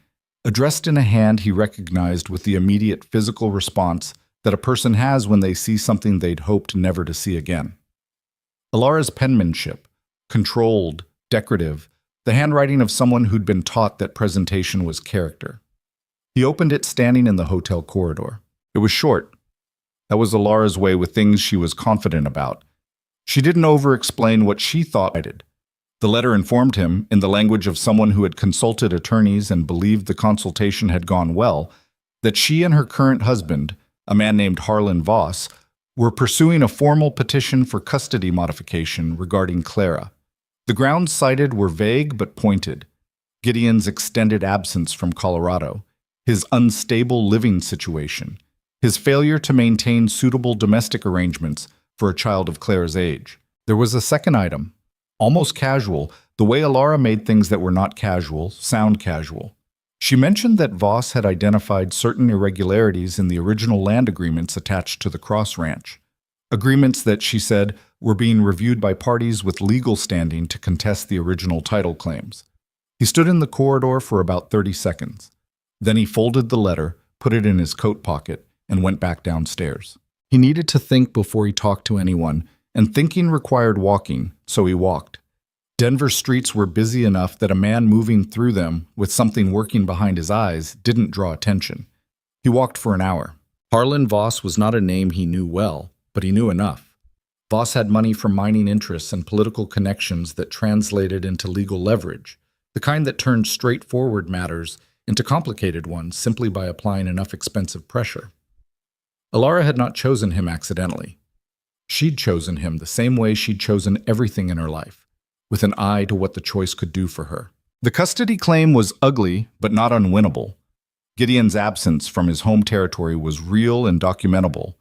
addressed in a hand he recognized with the immediate physical response that a person has when they see something they'd hoped never to see again. Alara's penmanship, controlled, decorative, the handwriting of someone who'd been taught that presentation was character. He opened it standing in the hotel corridor. It was short. That was Alara's way with things she was confident about. She didn't over-explain what she thought it did. The letter informed him, in the language of someone who had consulted attorneys and believed the consultation had gone well, that she and her current husband, a man named Harlan Voss, were pursuing a formal petition for custody modification regarding Clara. The grounds cited were vague but pointed. Gideon's extended absence from Colorado, his unstable living situation, his failure to maintain suitable domestic arrangements for a child of Clara's age. There was a second item, almost casual, the way Alara made things that were not casual sound casual. She mentioned that Voss had identified certain irregularities in the original land agreements attached to the Cross Ranch. Agreements that, she said, were being reviewed by parties with legal standing to contest the original title claims. He stood in the corridor for about 30 seconds. Then he folded the letter, put it in his coat pocket, and went back downstairs. He needed to think before he talked to anyone, and thinking required walking, so he walked. Denver streets were busy enough that a man moving through them with something working behind his eyes didn't draw attention. He walked for an hour. Harlan Voss was not a name he knew well, but he knew enough. Voss had money from mining interests and political connections that translated into legal leverage, the kind that turned straightforward matters into complicated ones simply by applying enough expensive pressure. Alara had not chosen him accidentally. She'd chosen him the same way she'd chosen everything in her life, with an eye to what the choice could do for her. The custody claim was ugly, but not unwinnable. Gideon's absence from his home territory was real and documentable,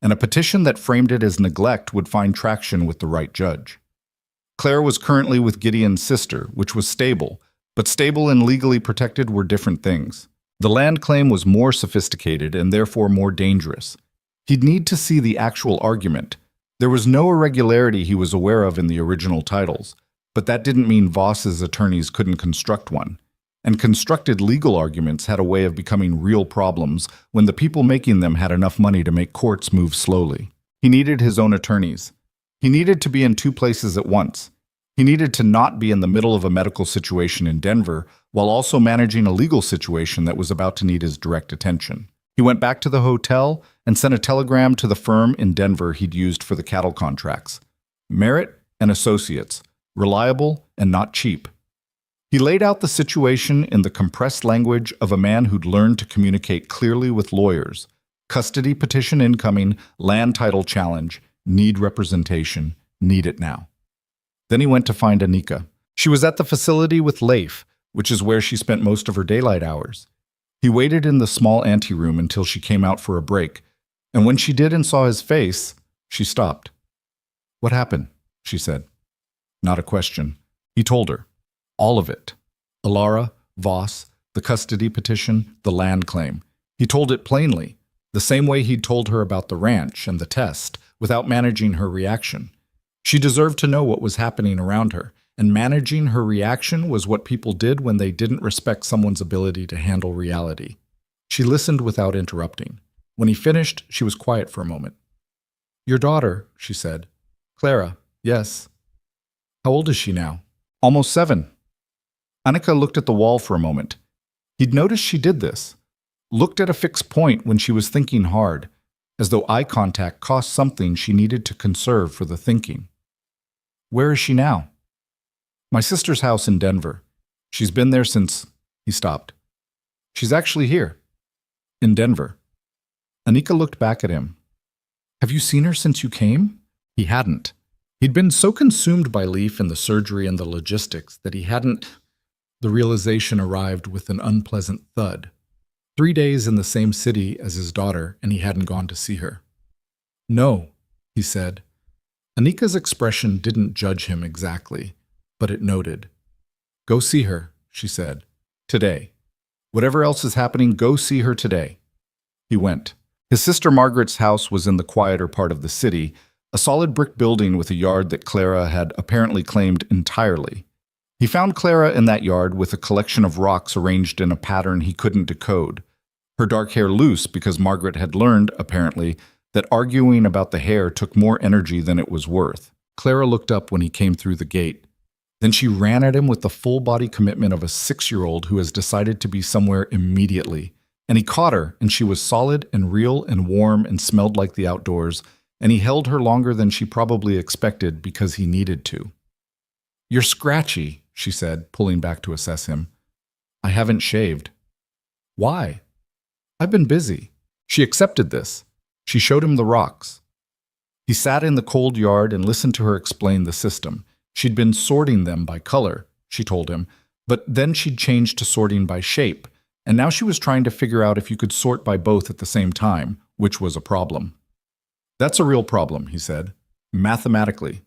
and a petition that framed it as neglect would find traction with the right judge. Claire was currently with Gideon's sister, which was stable, but stable and legally protected were different things. The land claim was more sophisticated and therefore more dangerous. He'd need to see the actual argument. There was no irregularity he was aware of in the original titles, but that didn't mean Voss's attorneys couldn't construct one. And constructed legal arguments had a way of becoming real problems when the people making them had enough money to make courts move slowly. He needed his own attorneys. He needed to be in two places at once. He needed to not be in the middle of a medical situation in Denver while also managing a legal situation that was about to need his direct attention. He went back to the hotel and sent a telegram to the firm in Denver he'd used for the cattle contracts. Merritt and Associates, reliable and not cheap. He laid out the situation in the compressed language of a man who'd learned to communicate clearly with lawyers. Custody petition incoming, land title challenge, need representation, need it now. Then he went to find Anika. She was at the facility with Leif, which is where she spent most of her daylight hours. He waited in the small anteroom until she came out for a break, and when she did and saw his face, she stopped. "What happened?" she said. Not a question. He told her. All of it. Alara, Voss, the custody petition, the land claim. He told it plainly, the same way he'd told her about the ranch and the test, without managing her reaction. She deserved to know what was happening around her, and managing her reaction was what people did when they didn't respect someone's ability to handle reality. She listened without interrupting. When he finished, she was quiet for a moment. "Your daughter," she said. "Clara, yes." "How old is she now?" "Almost 7. Annika looked at the wall for a moment. He'd noticed she did this, looked at a fixed point when she was thinking hard, as though eye contact cost something she needed to conserve for the thinking. "Where is she now?" "My sister's house in Denver. She's been there since—" He stopped. "She's actually here. In Denver." Anika looked back at him. "Have you seen her since you came?" He hadn't. He'd been so consumed by Leif and the surgery and the logistics that he hadn't. The realization arrived with an unpleasant thud. 3 days in the same city as his daughter, and he hadn't gone to see her. "No," he said. Anika's expression didn't judge him exactly, but it noted. "Go see her," she said. "Today. Whatever else is happening, go see her today." He went. His sister Margaret's house was in the quieter part of the city, a solid brick building with a yard that Clara had apparently claimed entirely. He found Clara in that yard with a collection of rocks arranged in a pattern he couldn't decode. Her dark hair loose because Margaret had learned, apparently, that arguing about the hair took more energy than it was worth. Clara looked up when he came through the gate. Then she ran at him with the full-body commitment of a 6-year-old who has decided to be somewhere immediately. And he caught her, and she was solid and real and warm and smelled like the outdoors, and he held her longer than she probably expected because he needed to. "You're scratchy," she said, pulling back to assess him. "I haven't shaved." "Why?" "I've been busy." She accepted this. She showed him the rocks. He sat in the cold yard and listened to her explain the system. She'd been sorting them by color, she told him, but then she'd changed to sorting by shape, and now she was trying to figure out if you could sort by both at the same time, which was a problem. "That's a real problem," he said. "Mathematically."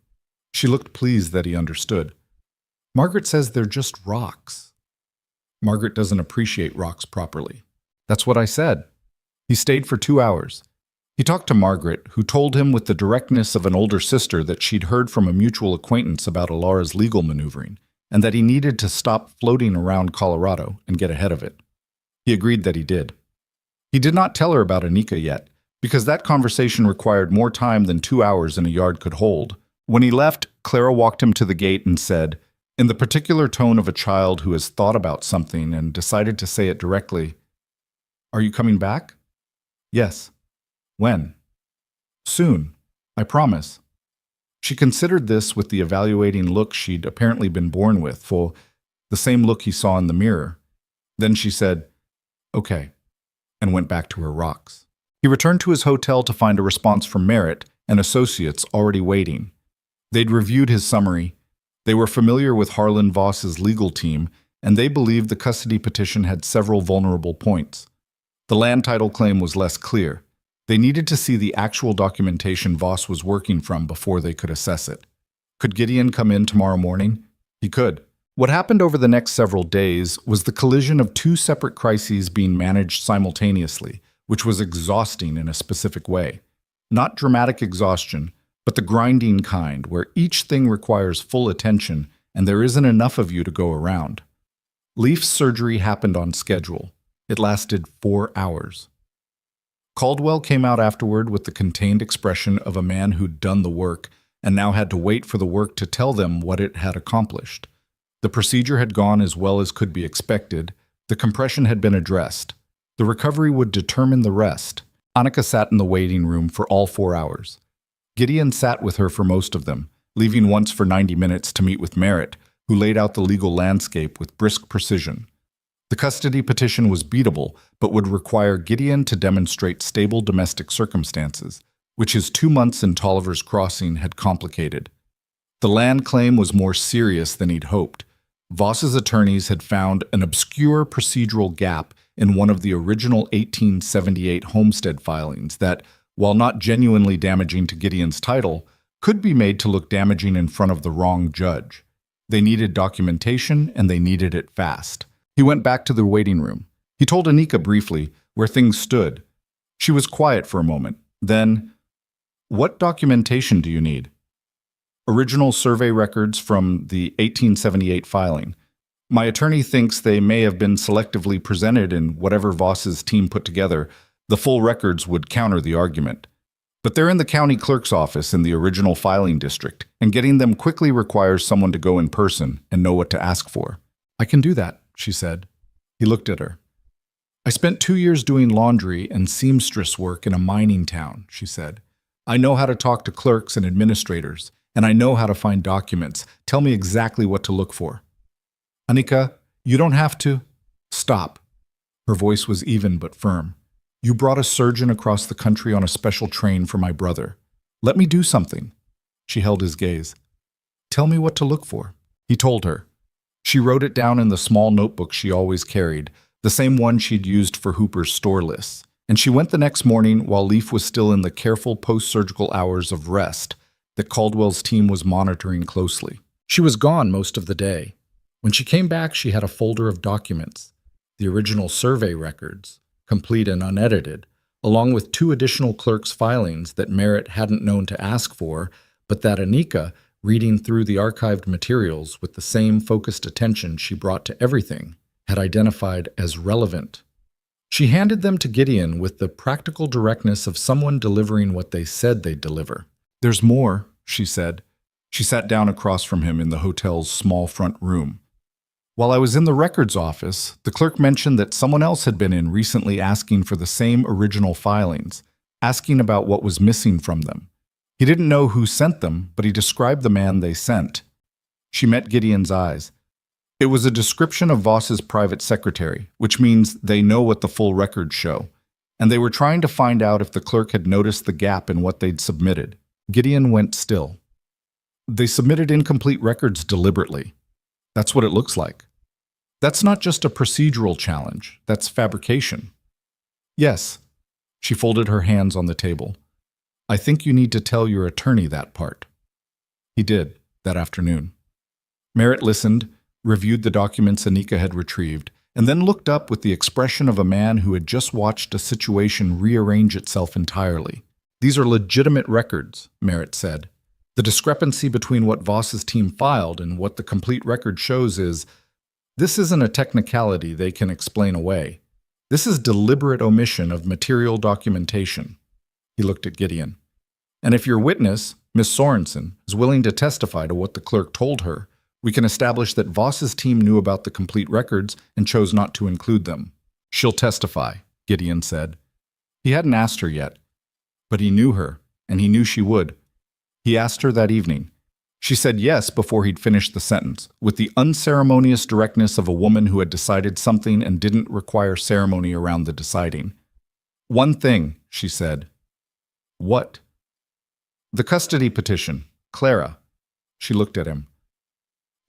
She looked pleased that he understood. "Margaret says they're just rocks." "Margaret doesn't appreciate rocks properly." "That's what I said." He stayed for 2 hours. He talked to Margaret, who told him with the directness of an older sister that she'd heard from a mutual acquaintance about Alara's legal maneuvering, and that he needed to stop floating around Colorado and get ahead of it. He agreed that he did. He did not tell her about Anika yet, because that conversation required more time than 2 hours in a yard could hold. When he left, Clara walked him to the gate and said, in the particular tone of a child who has thought about something and decided to say it directly, "Are you coming back?" "Yes." "When?" "Soon. I promise." She considered this with the evaluating look she'd apparently been born with, for the same look he saw in the mirror. Then she said, "Okay," and went back to her rocks. He returned to his hotel to find a response from Merritt and associates already waiting. They'd reviewed his summary. They were familiar with Harlan Voss's legal team, and they believed the custody petition had several vulnerable points. The land title claim was less clear. They needed to see the actual documentation Voss was working from before they could assess it. Could Gideon come in tomorrow morning? He could. What happened over the next several days was the collision of 2 separate crises being managed simultaneously, which was exhausting in a specific way. Not dramatic exhaustion, but the grinding kind, where each thing requires full attention and there isn't enough of you to go around. Leaf's surgery happened on schedule. It lasted 4 hours. Caldwell came out afterward with the contained expression of a man who'd done the work and now had to wait for the work to tell them what it had accomplished. The procedure had gone as well as could be expected. The compression had been addressed. The recovery would determine the rest. Annika sat in the waiting room for all 4 hours. Gideon sat with her for most of them, leaving once for 90 minutes to meet with Merritt, who laid out the legal landscape with brisk precision. The custody petition was beatable, but would require Gideon to demonstrate stable domestic circumstances, which his 2 months in Tolliver's Crossing had complicated. The land claim was more serious than he'd hoped. Voss's attorneys had found an obscure procedural gap in one of the original 1878 homestead filings that, while not genuinely damaging to Gideon's title, could be made to look damaging in front of the wrong judge. They needed documentation, and they needed it fast. He went back to the waiting room. He told Anika briefly where things stood. She was quiet for a moment. Then, "What documentation do you need?" "Original survey records from the 1878 filing. My attorney thinks they may have been selectively presented in whatever Voss's team put together. The full records would counter the argument. But they're in the county clerk's office in the original filing district, and getting them quickly requires someone to go in person and know what to ask for." "I can do that," she said. He looked at her. "I spent 2 years doing laundry and seamstress work in a mining town," she said. "I know how to talk to clerks and administrators, and I know how to find documents. Tell me exactly what to look for." "Anika, you don't have to—" "Stop." Her voice was even but firm. "You brought a surgeon across the country on a special train for my brother. Let me do something." She held his gaze. "Tell me what to look for." He told her. She wrote it down in the small notebook she always carried, the same one she'd used for Hooper's store lists. And she went the next morning while Leaf was still in the careful post-surgical hours of rest that Caldwell's team was monitoring closely. She was gone most of the day. When she came back, she had a folder of documents, the original survey records, complete and unedited, along with 2 additional clerks' filings that Merritt hadn't known to ask for, but that Anika, reading through the archived materials with the same focused attention she brought to everything, had identified as relevant. She handed them to Gideon with the practical directness of someone delivering what they said they'd deliver. "There's more," she said. She sat down across from him in the hotel's small front room. While I was in the records office, the clerk mentioned that someone else had been in recently asking for the same original filings, asking about what was missing from them. He didn't know who sent them, but he described the man they sent. She met Gideon's eyes. It was a description of Voss's private secretary, which means they know what the full records show, and they were trying to find out if the clerk had noticed the gap in what they'd submitted. Gideon went still. They submitted incomplete records deliberately. That's what it looks like. That's not just a procedural challenge, that's fabrication. Yes. She folded her hands on the table. I think you need to tell your attorney that part. He did, that afternoon. Merritt listened, reviewed the documents Anika had retrieved, and then looked up with the expression of a man who had just watched a situation rearrange itself entirely. These are legitimate records, Merritt said. The discrepancy between what Voss's team filed and what the complete record shows is, this isn't a technicality they can explain away. This is deliberate omission of material documentation. He looked at Gideon. And if your witness, Miss Sorensen, is willing to testify to what the clerk told her, we can establish that Voss's team knew about the complete records and chose not to include them. She'll testify, Gideon said. He hadn't asked her yet, but he knew her, and he knew she would. He asked her that evening. She said yes before he'd finished the sentence, with the unceremonious directness of a woman who had decided something and didn't require ceremony around the deciding. One thing, she said. What? The custody petition. Clara. She looked at him.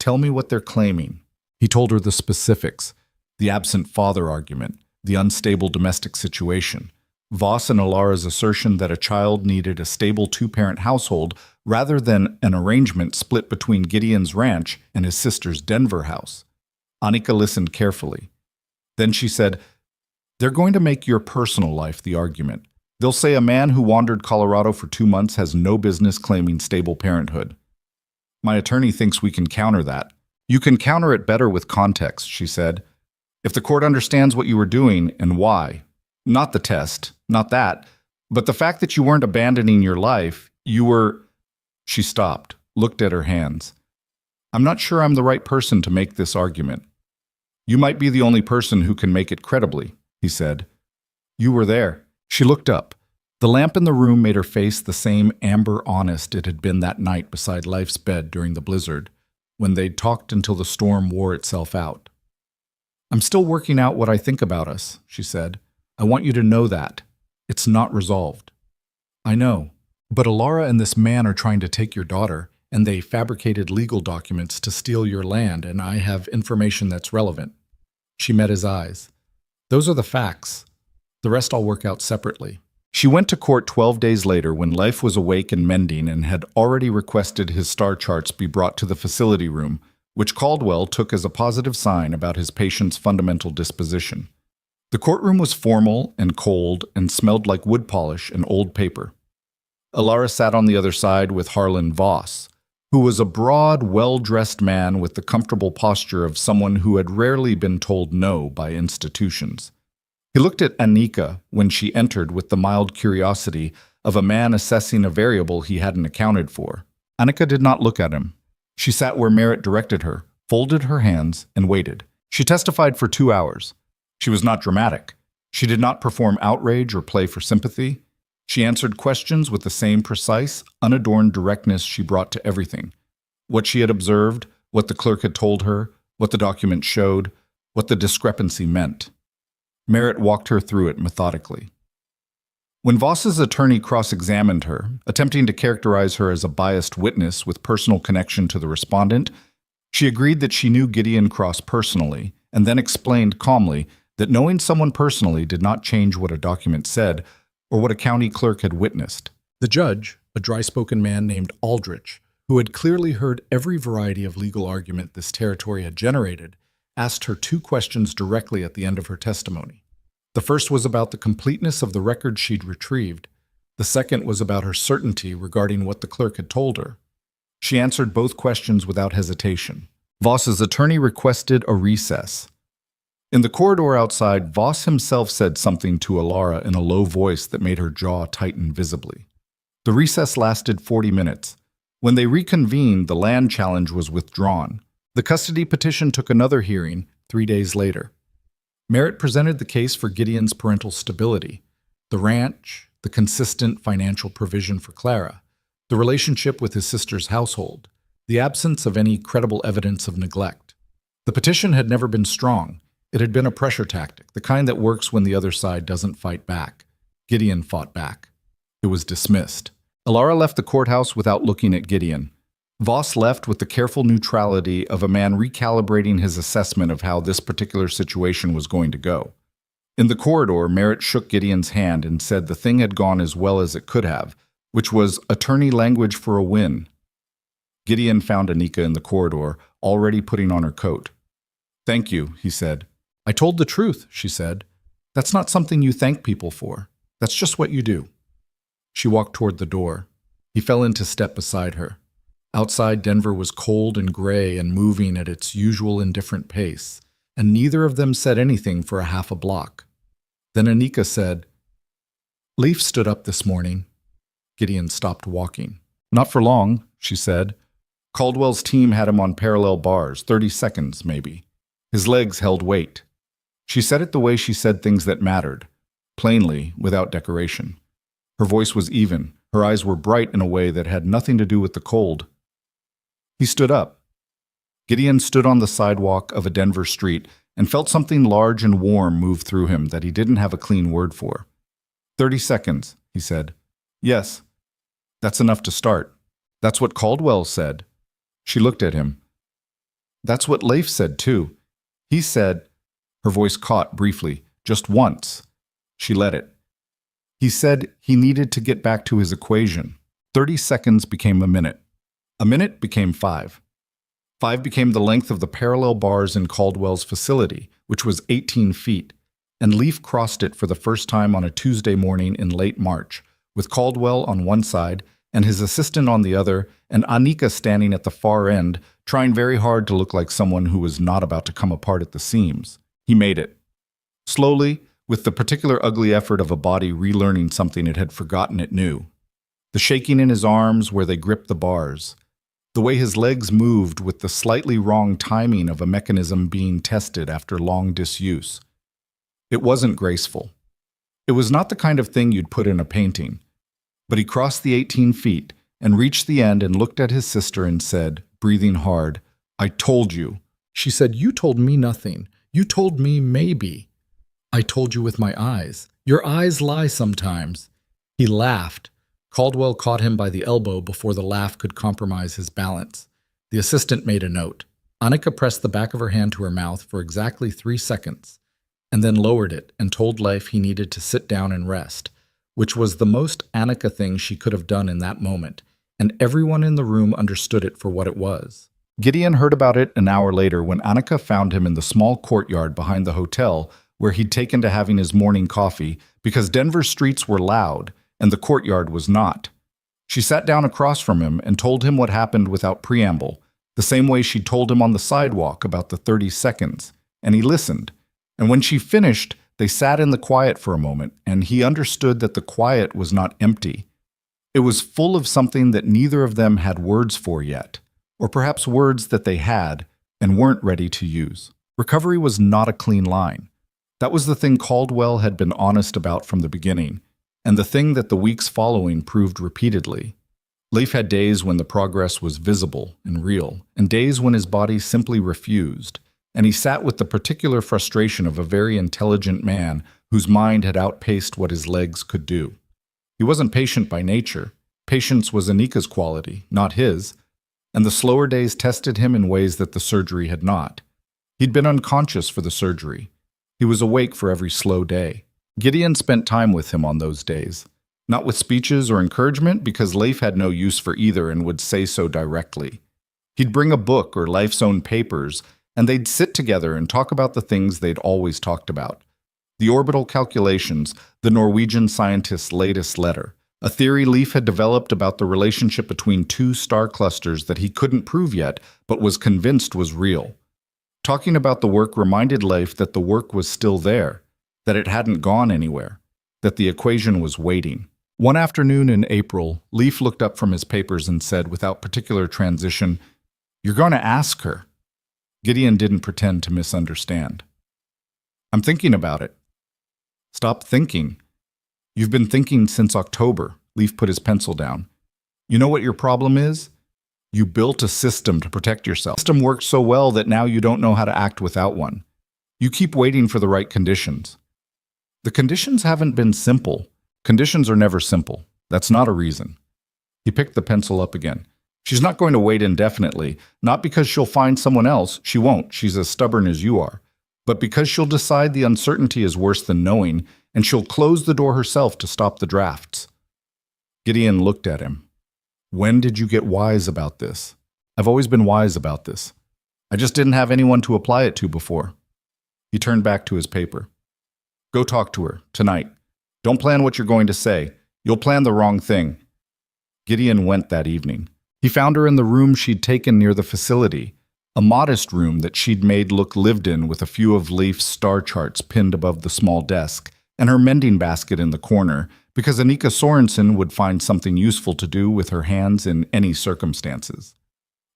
Tell me what they're claiming. He told her the specifics, the absent father argument, the unstable domestic situation, Voss and Alara's assertion that a child needed a stable two-parent household rather than an arrangement split between Gideon's ranch and his sister's Denver house. Anika listened carefully. Then she said, they're going to make your personal life the argument. They'll say a man who wandered Colorado for 2 months has no business claiming stable parenthood. My attorney thinks we can counter that. You can counter it better with context, she said. If the court understands what you were doing and why. Not the test, not that, but the fact that you weren't abandoning your life, you were... She stopped, looked at her hands. I'm not sure I'm the right person to make this argument. You might be the only person who can make it credibly, he said. You were there. She looked up. The lamp in the room made her face the same amber honest it had been that night beside Life's bed during the blizzard, when they'd talked until the storm wore itself out. I'm still working out what I think about us, she said. I want you to know that. It's not resolved. I know. But Alara and this man are trying to take your daughter, and they fabricated legal documents to steal your land, and I have information that's relevant. She met his eyes. Those are the facts. The rest I'll work out separately. She went to court 12 days later when Life was awake and mending and had already requested his star charts be brought to the facility room, which Caldwell took as a positive sign about his patient's fundamental disposition. The courtroom was formal and cold and smelled like wood polish and old paper. Alara sat on the other side with Harlan Voss, who was a broad, well-dressed man with the comfortable posture of someone who had rarely been told no by institutions. He looked at Anika when she entered with the mild curiosity of a man assessing a variable he hadn't accounted for. Anika did not look at him. She sat where Merritt directed her, folded her hands, and waited. She testified for 2 hours. She was not dramatic. She did not perform outrage or play for sympathy. She answered questions with the same precise, unadorned directness she brought to everything. What she had observed, what the clerk had told her, what the document showed, what the discrepancy meant. Merritt walked her through it methodically. When Voss's attorney cross-examined her, attempting to characterize her as a biased witness with personal connection to the respondent, she agreed that she knew Gideon Cross personally, and then explained calmly that knowing someone personally did not change what a document said or what a county clerk had witnessed. The judge, a dry-spoken man named Aldrich, who had clearly heard every variety of legal argument this territory had generated, asked her 2 questions directly at the end of her testimony. The first was about the completeness of the record she'd retrieved. The second was about her certainty regarding what the clerk had told her. She answered both questions without hesitation. Voss's attorney requested a recess. In the corridor outside, Voss himself said something to Alara in a low voice that made her jaw tighten visibly. The recess lasted 40 minutes. When they reconvened, the land challenge was withdrawn. The custody petition took another hearing 3 days later. Merritt presented the case for Gideon's parental stability, the ranch, the consistent financial provision for Clara, the relationship with his sister's household, the absence of any credible evidence of neglect. The petition had never been strong. It had been a pressure tactic, the kind that works when the other side doesn't fight back. Gideon fought back. It was dismissed. Alara left the courthouse without looking at Gideon. Voss left with the careful neutrality of a man recalibrating his assessment of how this particular situation was going to go. In the corridor, Merritt shook Gideon's hand and said the thing had gone as well as it could have, which was attorney language for a win. Gideon found Anika in the corridor, already putting on her coat. "Thank you," he said. "I told the truth," she said. "That's not something you thank people for. That's just what you do." She walked toward the door. He fell into step beside her. Outside, Denver was cold and gray and moving at its usual indifferent pace, and neither of them said anything for a half a block. Then Anika said, "Leif stood up this morning." Gideon stopped walking. "Not for long," she said. "Caldwell's team had him on parallel bars, 30 seconds, maybe. His legs held weight." She said it the way she said things that mattered, plainly, without decoration. Her voice was even. Her eyes were bright in a way that had nothing to do with the cold. He stood up. Gideon stood on the sidewalk of a Denver street and felt something large and warm move through him that he didn't have a clean word for. 30 seconds, he said. "Yes, that's enough to start. That's what Caldwell said." She looked at him. "That's what Leif said, too. He said," her voice caught briefly, "just once." She let it. "He said he needed to get back to his equation." 30 seconds became a minute. A minute became 5. 5 became the length of the parallel bars in Caldwell's facility, which was 18 feet, and Leif crossed it for the first time on a Tuesday morning in late March, with Caldwell on one side and his assistant on the other, and Anika standing at the far end, trying very hard to look like someone who was not about to come apart at the seams. He made it. Slowly, with the particular ugly effort of a body relearning something it had forgotten it knew. The shaking in his arms where they gripped the bars. The way his legs moved with the slightly wrong timing of a mechanism being tested after long disuse. It wasn't graceful. It was not the kind of thing you'd put in a painting. But he crossed the 18 feet and reached the end and looked at his sister and said, breathing hard, "I told you." She said, "You told me nothing. You told me maybe." "I told you with my eyes. Your eyes lie sometimes." He laughed. Caldwell caught him by the elbow before the laugh could compromise his balance. The assistant made a note. Anika pressed the back of her hand to her mouth for exactly 3 seconds, and then lowered it and told Leif he needed to sit down and rest, which was the most Anika thing she could have done in that moment, and everyone in the room understood it for what it was. Gideon heard about it an hour later when Anika found him in the small courtyard behind the hotel where he'd taken to having his morning coffee because Denver's streets were loud and the courtyard was not. She sat down across from him and told him what happened without preamble, the same way she told him on the sidewalk about the 30 seconds, and he listened. And when she finished, they sat in the quiet for a moment, and he understood that the quiet was not empty. It was full of something that neither of them had words for yet, or perhaps words that they had and weren't ready to use. Recovery was not a clean line. That was the thing Caldwell had been honest about from the beginning, and the thing that the weeks following proved repeatedly. Leif had days when the progress was visible and real, and days when his body simply refused, and he sat with the particular frustration of a very intelligent man whose mind had outpaced what his legs could do. He wasn't patient by nature. Patience was Anika's quality, not his, and the slower days tested him in ways that the surgery had not. He'd been unconscious for the surgery. He was awake for every slow day. Gideon spent time with him on those days, not with speeches or encouragement because Leif had no use for either and would say so directly. He'd bring a book or Leif's own papers, and they'd sit together and talk about the things they'd always talked about. The orbital calculations, the Norwegian scientist's latest letter, a theory Leif had developed about the relationship between two star clusters that he couldn't prove yet, but was convinced was real. Talking about the work reminded Leif that the work was still there, that it hadn't gone anywhere, that the equation was waiting. One afternoon in April, Leaf looked up from his papers and said, without particular transition, "You're going to ask her." Gideon didn't pretend to misunderstand. "I'm thinking about it." "Stop thinking. You've been thinking since October." Leaf put his pencil down. "You know what your problem is? You built a system to protect yourself. The system worked so well that now you don't know how to act without one. You keep waiting for the right conditions. The conditions haven't been simple. Conditions are never simple. That's not a reason." He picked the pencil up again. "She's not going to wait indefinitely, not because she'll find someone else. She won't. She's as stubborn as you are. But because she'll decide the uncertainty is worse than knowing, and she'll close the door herself to stop the drafts." Gideon looked at him. "When did you get wise about this?" "I've always been wise about this. I just didn't have anyone to apply it to before." He turned back to his paper. "Go talk to her, tonight. Don't plan what you're going to say. You'll plan the wrong thing." Gideon went that evening. He found her in the room she'd taken near the facility, a modest room that she'd made look lived in with a few of Leif's star charts pinned above the small desk, and her mending basket in the corner, because Anika Sorensen would find something useful to do with her hands in any circumstances.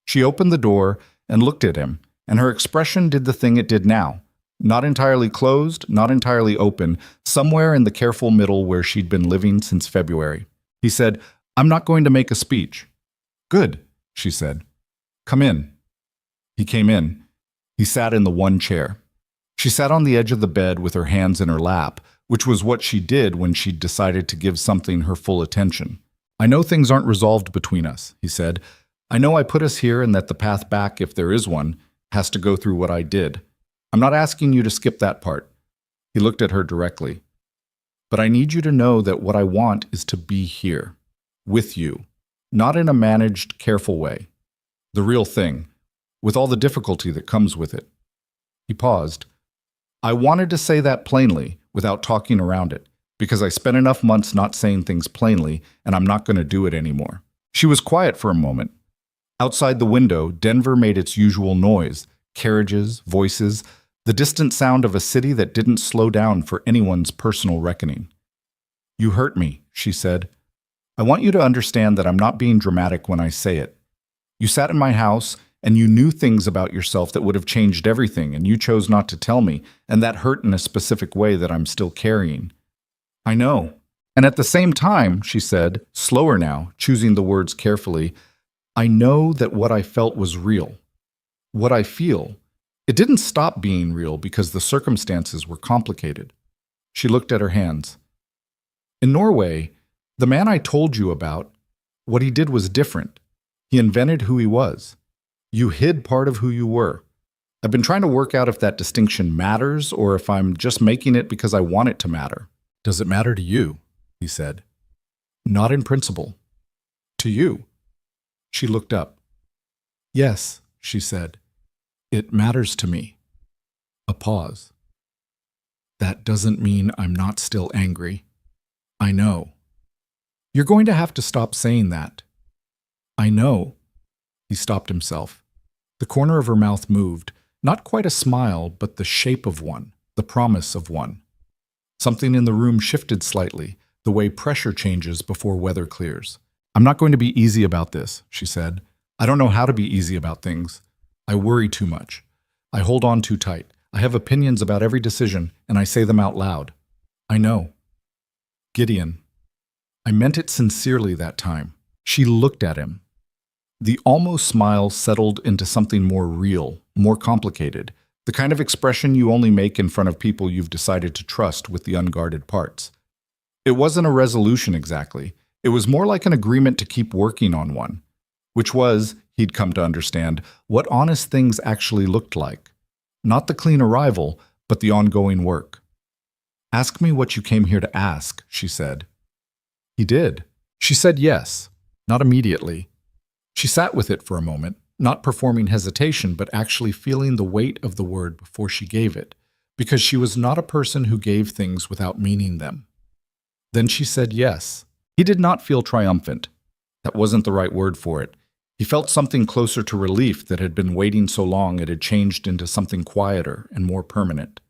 She opened the door and looked at him, and her expression did the thing it did now. Not entirely closed, not entirely open, somewhere in the careful middle where she'd been living since February. He said, "I'm not going to make a speech." "Good," she said. "Come in." He came in. He sat in the one chair. She sat on the edge of the bed with her hands in her lap, which was what she did when she'd decided to give something her full attention. "I know things aren't resolved between us," he said. "I know I put us here and that the path back, if there is one, has to go through what I did. I'm not asking you to skip that part." He looked at her directly. "But I need you to know that what I want is to be here, with you, not in a managed, careful way. The real thing, with all the difficulty that comes with it." He paused. "I wanted to say that plainly, without talking around it, because I spent enough months not saying things plainly, and I'm not going to do it anymore." She was quiet for a moment. Outside the window, Denver made its usual noise, carriages, voices, the distant sound of a city that didn't slow down for anyone's personal reckoning. "You hurt me," she said. "I want you to understand that I'm not being dramatic when I say it. You sat in my house, and you knew things about yourself that would have changed everything, and you chose not to tell me, and that hurt in a specific way that I'm still carrying." "I know. And at the same time," she said, slower now, choosing the words carefully, "I know that what I felt was real. What I feel, it didn't stop being real because the circumstances were complicated." She looked at her hands. "In Norway, the man I told you about, what he did was different. He invented who he was. You hid part of who you were. I've been trying to work out if that distinction matters or if I'm just making it because I want it to matter." "Does it matter to you?" he said. "Not in principle. To you." She looked up. "Yes," she said. "It matters to me." A pause. "That doesn't mean I'm not still angry. I know." "You're going to have to stop saying that." "I know." He stopped himself. The corner of her mouth moved, not quite a smile, but the shape of one, the promise of one. Something in the room shifted slightly, the way pressure changes before weather clears. "I'm not going to be easy about this," she said. "I don't know how to be easy about things. I worry too much. I hold on too tight. I have opinions about every decision, and I say them out loud. I know." "Gideon, I meant it sincerely that time." She looked at him. The almost smile settled into something more real, more complicated, the kind of expression you only make in front of people you've decided to trust with the unguarded parts. It wasn't a resolution exactly. It was more like an agreement to keep working on one, which was, he'd come to understand, what honest things actually looked like. Not the clean arrival, but the ongoing work. "Ask me what you came here to ask," she said. He did. She said yes, not immediately. She sat with it for a moment, not performing hesitation, but actually feeling the weight of the word before she gave it, because she was not a person who gave things without meaning them. Then she said yes. He did not feel triumphant. That wasn't the right word for it. He felt something closer to relief that had been waiting so long it had changed into something quieter and more permanent.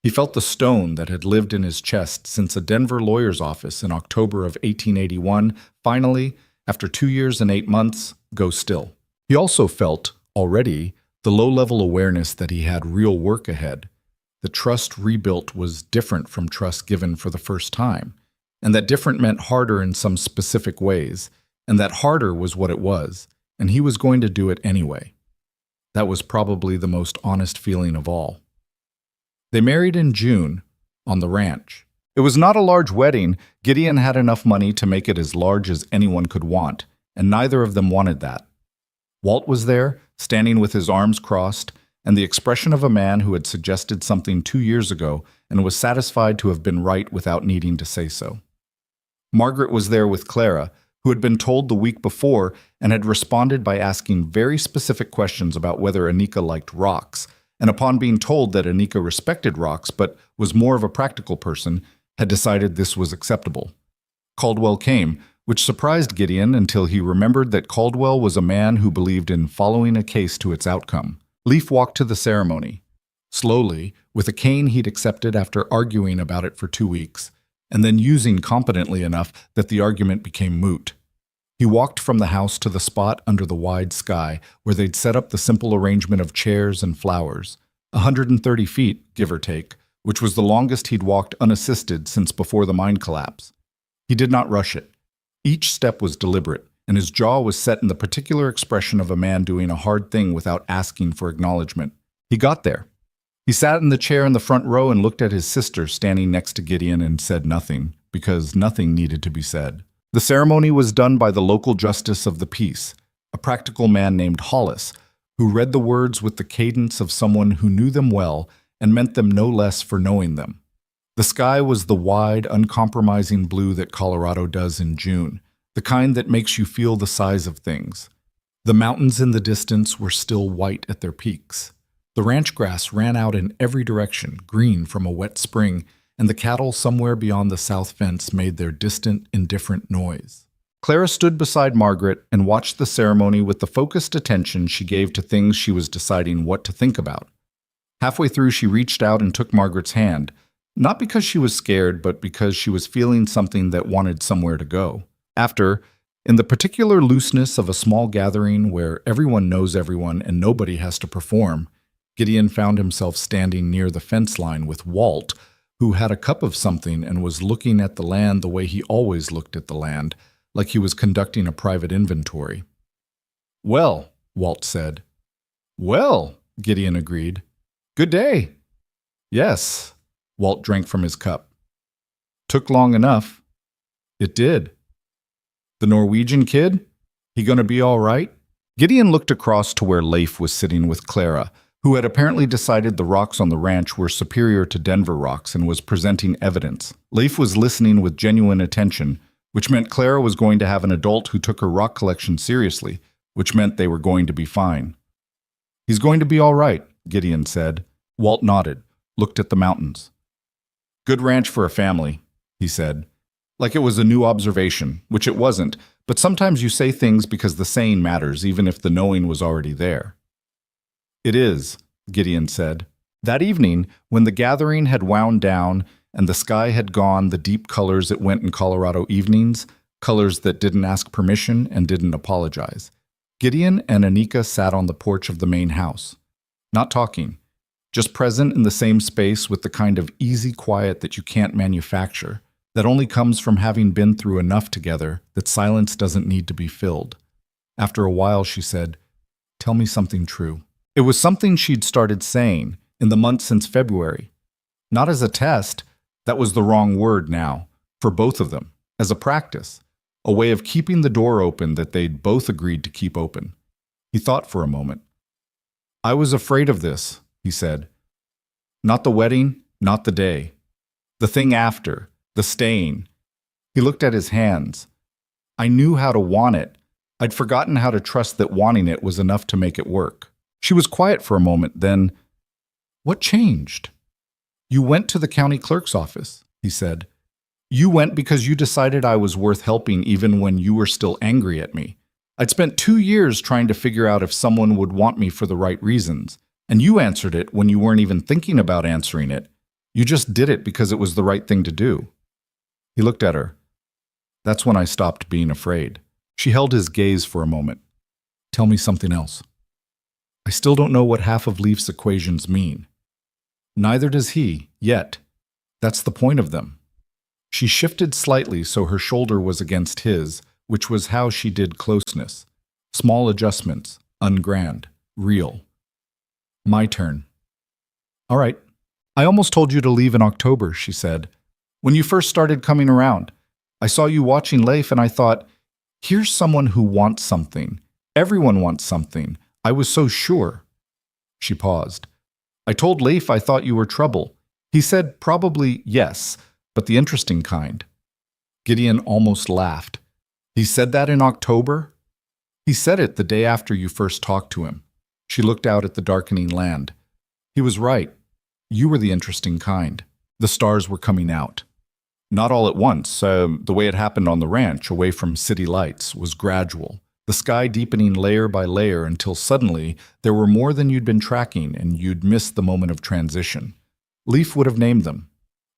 He felt the stone that had lived in his chest since a Denver lawyer's office in October of 1881 finally, after 2 years and 8 months, go still. He also felt, already, the low-level awareness that he had real work ahead. The trust rebuilt was different from trust given for the first time, and that different meant harder in some specific ways, and that harder was what it was, and he was going to do it anyway. That was probably the most honest feeling of all. They married in June, on the ranch. It was not a large wedding. Gideon had enough money to make it as large as anyone could want, and neither of them wanted that. Walt was there, standing with his arms crossed, and the expression of a man who had suggested something 2 years ago and was satisfied to have been right without needing to say so. Margaret was there with Clara, who had been told the week before and had responded by asking very specific questions about whether Anika liked rocks, and upon being told that Anika respected rocks but was more of a practical person, had decided this was acceptable. Caldwell came, which surprised Gideon until he remembered that Caldwell was a man who believed in following a case to its outcome. Leaf walked to the ceremony, slowly, with a cane he'd accepted after arguing about it for 2 weeks, and then using competently enough that the argument became moot. He walked from the house to the spot under the wide sky where they'd set up the simple arrangement of chairs and flowers, 130 feet, give or take, which was the longest he'd walked unassisted since before the mine collapse. He did not rush it. Each step was deliberate, and his jaw was set in the particular expression of a man doing a hard thing without asking for acknowledgement. He got there. He sat in the chair in the front row and looked at his sister standing next to Gideon and said nothing, because nothing needed to be said. The ceremony was done by the local justice of the peace, a practical man named Hollis, who read the words with the cadence of someone who knew them well and meant them no less for knowing them. The sky was the wide, uncompromising blue that Colorado does in June, the kind that makes you feel the size of things. The mountains in the distance were still white at their peaks. The ranch grass ran out in every direction, green from a wet spring, and the cattle somewhere beyond the south fence made their distant, indifferent noise. Clara stood beside Margaret and watched the ceremony with the focused attention she gave to things she was deciding what to think about. Halfway through, she reached out and took Margaret's hand, not because she was scared, but because she was feeling something that wanted somewhere to go. After, in the particular looseness of a small gathering where everyone knows everyone and nobody has to perform, Gideon found himself standing near the fence line with Walt, who had a cup of something and was looking at the land the way he always looked at the land, like he was conducting a private inventory. "Well," Walt said. "Well," Gideon agreed. "Good day." "Yes." Walt drank from his cup. "Took long enough." "It did." "The Norwegian kid? He gonna be all right?" Gideon looked across to where Leif was sitting with Clara, who had apparently decided the rocks on the ranch were superior to Denver rocks and was presenting evidence. Leif was listening with genuine attention, which meant Clara was going to have an adult who took her rock collection seriously, which meant they were going to be fine. "He's going to be all right," Gideon said. Walt nodded, looked at the mountains. "Good ranch for a family," he said, like it was a new observation, which it wasn't, but sometimes you say things because the saying matters, even if the knowing was already there. "It is," Gideon said. That evening, when the gathering had wound down and the sky had gone the deep colors it went in Colorado evenings, colors that didn't ask permission and didn't apologize, Gideon and Anika sat on the porch of the main house, not talking, just present in the same space with the kind of easy quiet that you can't manufacture, that only comes from having been through enough together that silence doesn't need to be filled. After a while, she said, "Tell me something true." It was something she'd started saying in the months since February. Not as a test, that was the wrong word now, for both of them, as a practice, a way of keeping the door open that they'd both agreed to keep open. He thought for a moment. "I was afraid of this," he said. "Not the wedding, not the day. The thing after, the staying." He looked at his hands. "I knew how to want it. I'd forgotten how to trust that wanting it was enough to make it work." She was quiet for a moment, then, "What changed?" "You went to the county clerk's office," he said. "You went because you decided I was worth helping even when you were still angry at me. I'd spent 2 years trying to figure out if someone would want me for the right reasons, and you answered it when you weren't even thinking about answering it. You just did it because it was the right thing to do. He looked at her. That's when I stopped being afraid. She held his gaze for a moment. Tell me something else. I still don't know what half of Leaf's equations mean. Neither does he, yet. That's the point of them. She shifted slightly so her shoulder was against his, which was how she did closeness. Small adjustments, ungrand, real. My turn. All right. I almost told you to leave in October, she said. When you first started coming around, I saw you watching Leif and I thought, here's someone who wants something. Everyone wants something. I was so sure. She paused. I told Leif I thought you were trouble. He said probably yes, but the interesting kind. Gideon almost laughed. He said that in October? He said it the day after you first talked to him. She looked out at the darkening land. He was right. You were the interesting kind. The stars were coming out. Not all at once. The way it happened on the ranch, away from city lights, was gradual. The sky deepening layer by layer until suddenly there were more than you'd been tracking and you'd missed the moment of transition. Leif would have named them.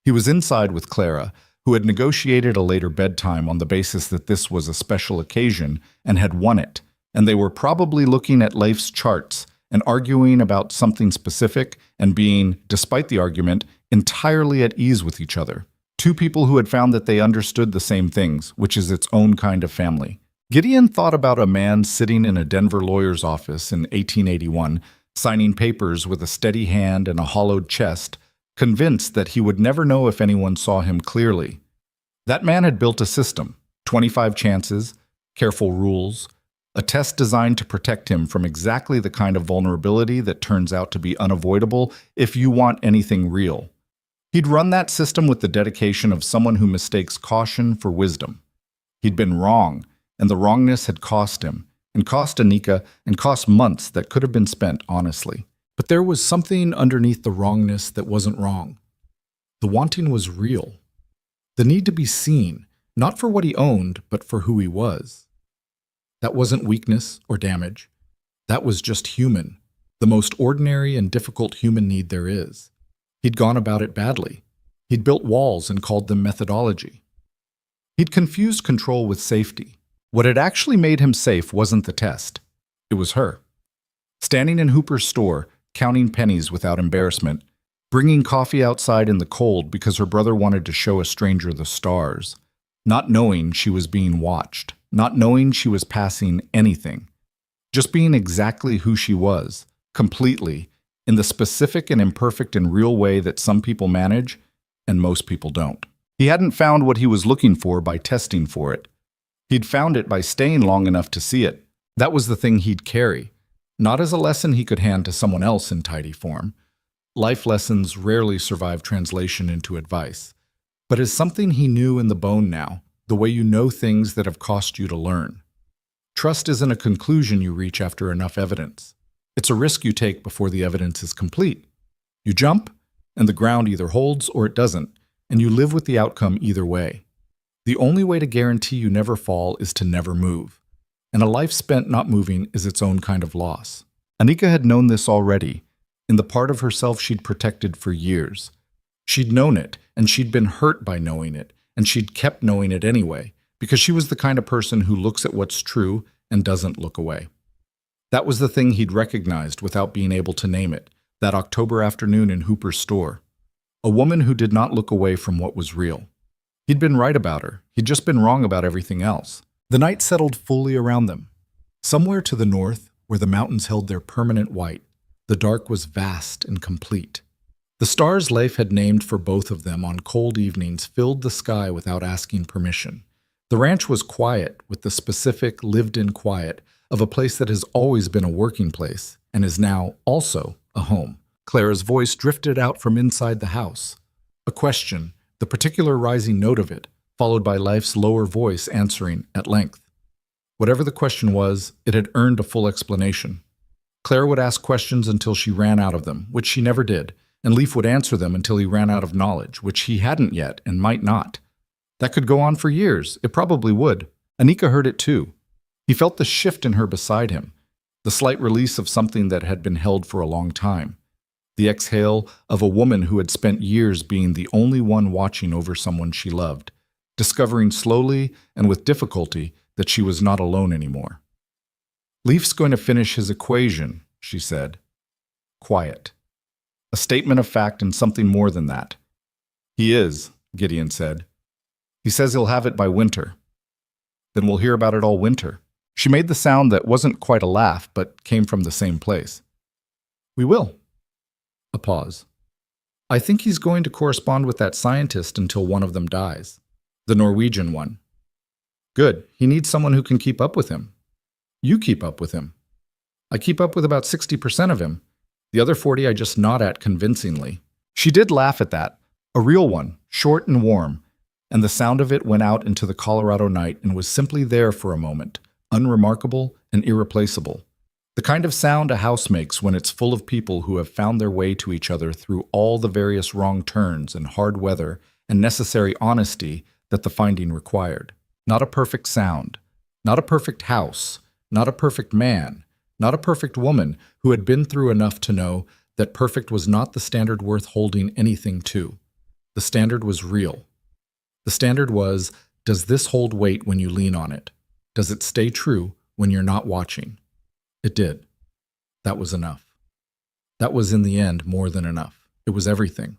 He was inside with Clara, who had negotiated a later bedtime on the basis that this was a special occasion and had won it, and they were probably looking at Leif's charts and arguing about something specific and being, despite the argument, entirely at ease with each other. Two people who had found that they understood the same things, which is its own kind of family. Gideon thought about a man sitting in a Denver lawyer's office in 1881, signing papers with a steady hand and a hollowed chest, convinced that he would never know if anyone saw him clearly. That man had built a system, 25 chances, careful rules, a test designed to protect him from exactly the kind of vulnerability that turns out to be unavoidable if you want anything real. He'd run that system with the dedication of someone who mistakes caution for wisdom. He'd been wrong, and the wrongness had cost him, and cost Anika, and cost months that could have been spent honestly. But there was something underneath the wrongness that wasn't wrong. The wanting was real. The need to be seen, not for what he owned, but for who he was. That wasn't weakness or damage. That was just human, the most ordinary and difficult human need there is. He'd gone about it badly. He'd built walls and called them methodology. He'd confused control with safety. What had actually made him safe wasn't the test. It was her. Standing in Hooper's store, counting pennies without embarrassment, bringing coffee outside in the cold because her brother wanted to show a stranger the stars, not knowing she was being watched, not knowing she was passing anything, just being exactly who she was, completely, in the specific and imperfect and real way that some people manage and most people don't. He hadn't found what he was looking for by testing for it. He'd found it by staying long enough to see it. That was the thing he'd carry, not as a lesson he could hand to someone else in tidy form. Life lessons rarely survive translation into advice, but as something he knew in the bone now, the way you know things that have cost you to learn. Trust isn't a conclusion you reach after enough evidence. It's a risk you take before the evidence is complete. You jump, and the ground either holds or it doesn't, and you live with the outcome either way. The only way to guarantee you never fall is to never move, and a life spent not moving is its own kind of loss. Anika had known this already, in the part of herself she'd protected for years. She'd known it, and she'd been hurt by knowing it, and she'd kept knowing it anyway, because she was the kind of person who looks at what's true and doesn't look away. That was the thing he'd recognized without being able to name it, that October afternoon in Hooper's store. A woman who did not look away from what was real. He'd been right about her. He'd just been wrong about everything else. The night settled fully around them. Somewhere to the north, where the mountains held their permanent white, the dark was vast and complete. The stars Leif had named for both of them on cold evenings filled the sky without asking permission. The ranch was quiet, with the specific, lived-in quiet of a place that has always been a working place and is now also a home. Clara's voice drifted out from inside the house. A question, the particular rising note of it, followed by Leif's lower voice answering at length. Whatever the question was, it had earned a full explanation. Clara would ask questions until she ran out of them, which she never did, and Leif would answer them until he ran out of knowledge, which he hadn't yet and might not. That could go on for years. It probably would. Anika heard it too. He felt the shift in her beside him, the slight release of something that had been held for a long time. the exhale of a woman who had spent years being the only one watching over someone she loved, discovering slowly and with difficulty that she was not alone anymore. "Leif's going to finish his equation," she said. Quiet. A statement of fact and something more than that. "He is," Gideon said. "He says he'll have it by winter." "Then we'll hear about it all winter." She made the sound that wasn't quite a laugh, but came from the same place. "We will." A pause. "I think he's going to correspond with that scientist until one of them dies. The Norwegian one." "Good. He needs someone who can keep up with him." "You keep up with him." "I keep up with about 60% of him. The other 40 I just nod at convincingly." She did laugh at that. A real one, short and warm, and the sound of it went out into the Colorado night and was simply there for a moment, unremarkable and irreplaceable. The kind of sound a house makes when it's full of people who have found their way to each other through all the various wrong turns and hard weather and necessary honesty that the finding required. Not a perfect sound, not a perfect house, not a perfect man, not a perfect woman who had been through enough to know that perfect was not the standard worth holding anything to. The standard was real. The standard was, does this hold weight when you lean on it? Does it stay true when you're not watching? It did. That was enough. That was in the end more than enough. It was everything.